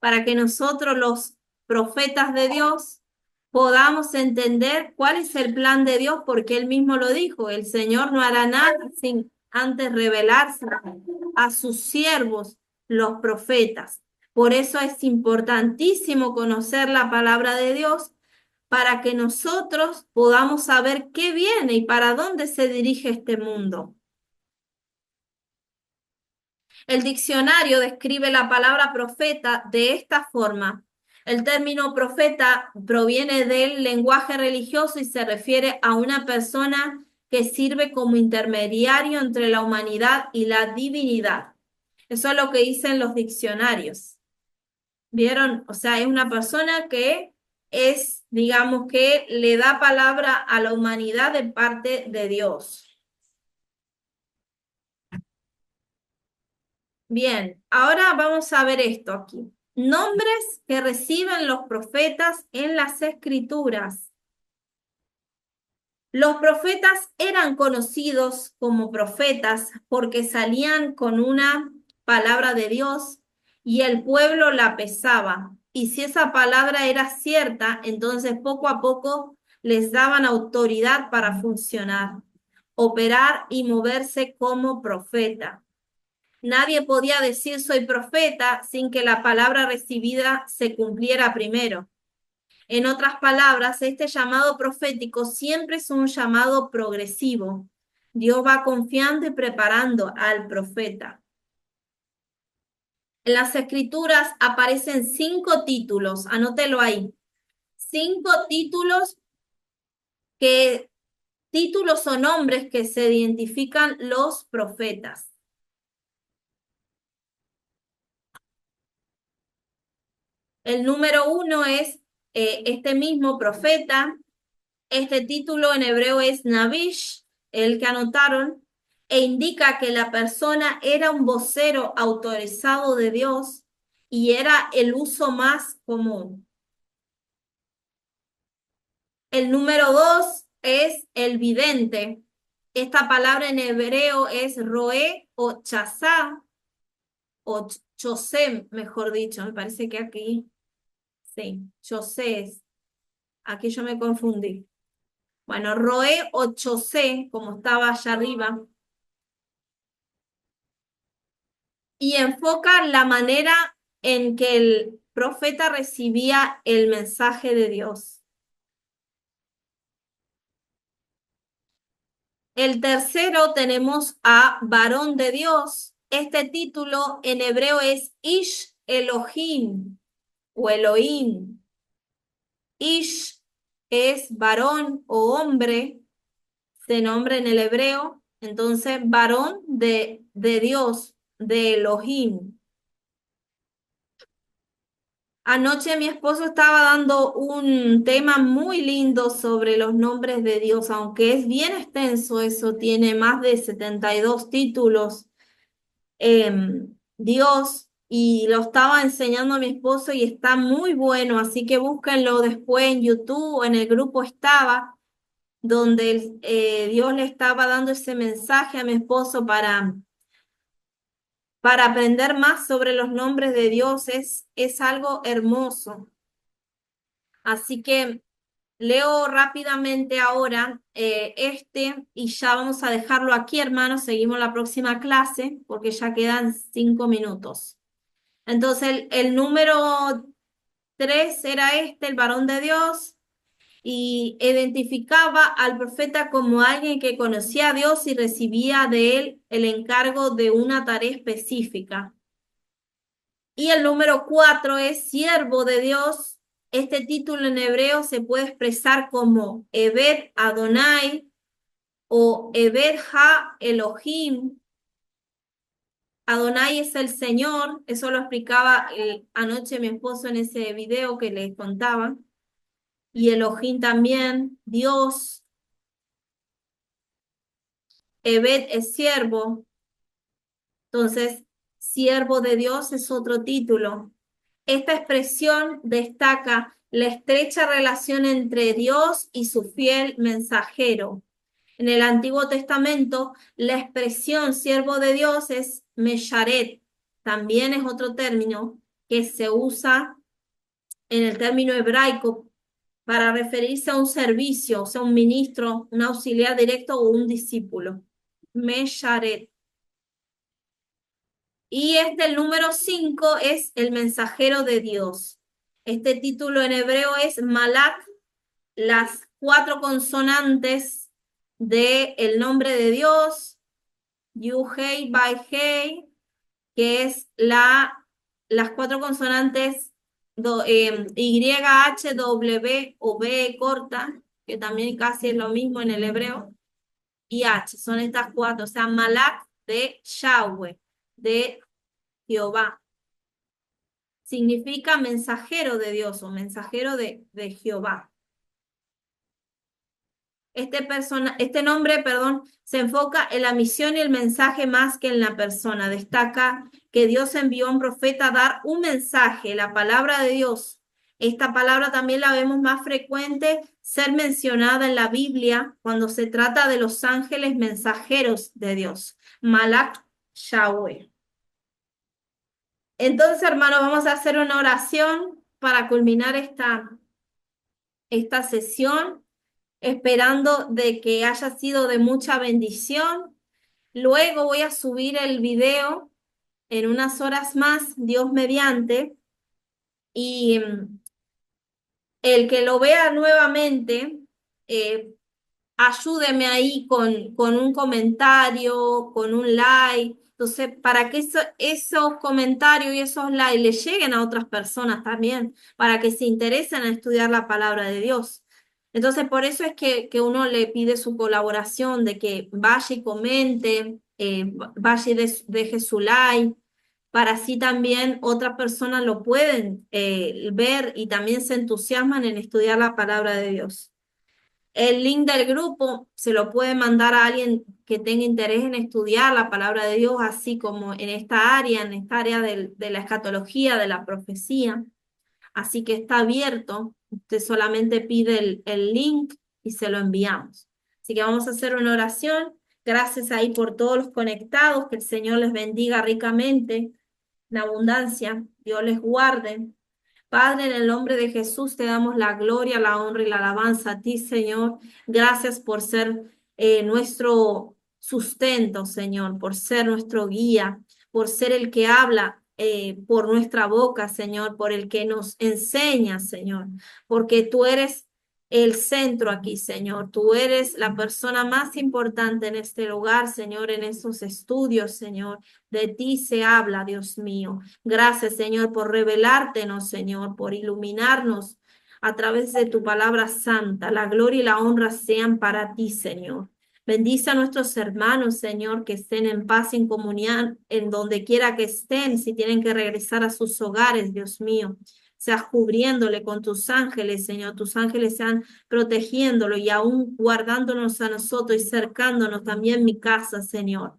para que nosotros, los profetas de Dios, podamos entender cuál es el plan de Dios, porque Él mismo lo dijo, el Señor no hará nada sin antes revelarse a sus siervos, los profetas. Por eso es importantísimo conocer la palabra de Dios para que nosotros podamos saber qué viene y para dónde se dirige este mundo. El diccionario describe la palabra profeta de esta forma. El término profeta proviene del lenguaje religioso y se refiere a una persona que sirve como intermediario entre la humanidad y la divinidad. Eso es lo que dicen los diccionarios. ¿Vieron? O sea, es una persona que es, digamos, que le da palabra a la humanidad de parte de Dios. Bien, ahora vamos a ver esto aquí. Nombres que reciben los profetas en las Escrituras. Los profetas eran conocidos como profetas porque salían con una palabra de Dios y el pueblo la pesaba. Y si esa palabra era cierta, entonces poco a poco les daban autoridad para funcionar, operar y moverse como profeta. Nadie podía decir soy profeta sin que la palabra recibida se cumpliera primero. En otras palabras, este llamado profético siempre es un llamado progresivo. Dios va confiando y preparando al profeta. En las Escrituras aparecen 5 títulos, anótelo ahí. 5 títulos o nombres que se identifican los profetas. El número 1 es este mismo profeta. Este título en hebreo es Nabish, el que anotaron, e indica que la persona era un vocero autorizado de Dios y era el uso más común. El número 2 es el vidente. Esta palabra en hebreo es roé o chazá, o chosé, mejor dicho. Me parece que aquí, sí, chosé es. Aquí yo me confundí. Bueno, roé o chosé, como estaba allá arriba, y enfoca la manera en que el profeta recibía el mensaje de Dios. El tercero tenemos a varón de Dios. Este título en hebreo es Ish Elohim o Elohim. Ish es varón o hombre, se nombra en el hebreo, entonces varón de Dios, de Elohim. Anoche mi esposo estaba dando un tema muy lindo sobre los nombres de Dios, aunque es bien extenso, eso tiene más de 72 títulos, Dios, y lo estaba enseñando a mi esposo y está muy bueno, así que búsquenlo después en YouTube, en el grupo estaba, donde Dios le estaba dando ese mensaje a mi esposo para aprender más sobre los nombres de Dios, es algo hermoso. Así que leo rápidamente ahora y ya vamos a dejarlo aquí, hermanos. Seguimos la próxima clase porque ya quedan 5 minutos. Entonces, el número 3 era el varón de Dios, y identificaba al profeta como alguien que conocía a Dios y recibía de él el encargo de una tarea específica. Y el número 4 es siervo de Dios. Este título en hebreo se puede expresar como Eved Adonai o Eved Ha Elohim. Adonai es el Señor, eso lo explicaba anoche mi esposo en ese video que les contaba. Y Elohim también, Dios. Eved es siervo. Entonces, siervo de Dios es otro título. Esta expresión destaca la estrecha relación entre Dios y su fiel mensajero. En el Antiguo Testamento, la expresión siervo de Dios es mesharet. También es otro término que se usa en el término hebraico para referirse a un servicio, o sea, un ministro, un auxiliar directo o un discípulo. Mesharet. Y el número 5 es el mensajero de Dios. Este título en hebreo es Malak, las 4 consonantes del nombre de Dios, Yu-Hei, Bai-Hei, que es las 4 consonantes Y, H, W o B corta, que también casi es lo mismo en el hebreo, y H, son estas 4, o sea, Malak de Yahweh, de Jehová. Significa mensajero de Dios o mensajero de Jehová. Este nombre, se enfoca en la misión y el mensaje más que en la persona. Destaca que Dios envió a un profeta a dar un mensaje, la palabra de Dios. Esta palabra también la vemos más frecuente ser mencionada en la Biblia cuando se trata de los ángeles mensajeros de Dios. Malak Yahweh. Entonces, hermanos, vamos a hacer una oración para culminar esta sesión, esperando de que haya sido de mucha bendición. Luego voy a subir el video en unas horas más, Dios mediante, y el que lo vea nuevamente, ayúdeme ahí con un comentario, con un like. Entonces, para que esos comentarios y esos likes le lleguen a otras personas también, para que se interesen en estudiar la palabra de Dios. Entonces, por eso es que uno le pide su colaboración, de que vaya y comente, vaya y deje su like, para así también otras personas lo pueden ver y también se entusiasman en estudiar la palabra de Dios. El link del grupo se lo puede mandar a alguien que tenga interés en estudiar la palabra de Dios, así como en esta área, de la escatología, de la profecía. Así que está abierto. Usted solamente pide el link y se lo enviamos. Así que vamos a hacer una oración. Gracias ahí por todos los conectados. Que el Señor les bendiga ricamente, en abundancia. Dios les guarde. Padre, en el nombre de Jesús te damos la gloria, la honra y la alabanza a ti, Señor. Gracias por ser nuestro sustento, Señor, por ser nuestro guía, por ser el que habla por nuestra boca, Señor, por el que nos enseña, Señor, porque tú eres el centro aquí, Señor. Tú eres la persona más importante en este lugar, Señor, en estos estudios, Señor. De ti se habla, Dios mío. Gracias, Señor, por revelártenos, Señor, por iluminarnos a través de tu palabra santa. La gloria y la honra sean para ti, Señor. Bendice a nuestros hermanos, Señor, que estén en paz y en comunión en donde quiera que estén, si tienen que regresar a sus hogares, Dios mío. Seas cubriéndole con tus ángeles, Señor. Tus ángeles sean protegiéndolo y aún guardándonos a nosotros y cercándonos también mi casa, Señor.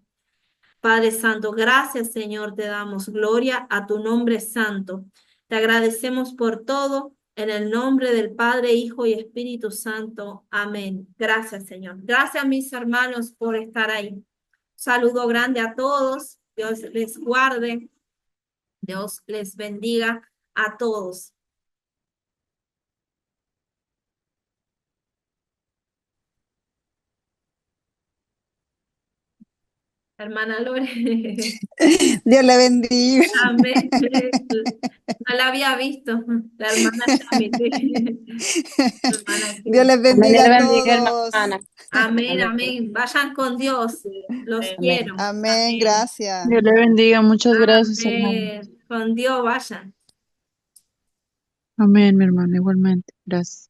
Padre Santo, gracias Señor, te damos gloria a tu nombre santo. Te agradecemos por todo, en el nombre del Padre, Hijo y Espíritu Santo. Amén. Gracias Señor. Gracias mis hermanos por estar ahí. Saludo grande a todos. Dios les guarde. Dios les bendiga a todos. Hermana Lore. Dios le bendiga. Amén. No la había visto. La hermana Chami. Hermana Dios les Amén, bendiga le a bendiga, todos. hermana. Amén, Amén. amén. Vayan con Dios. Los Amén. quiero. Amén, Amén. gracias. Dios le bendiga, muchas gracias, hermano. Amén. Con Dios vayan. Amén, mi hermano, igualmente. Gracias.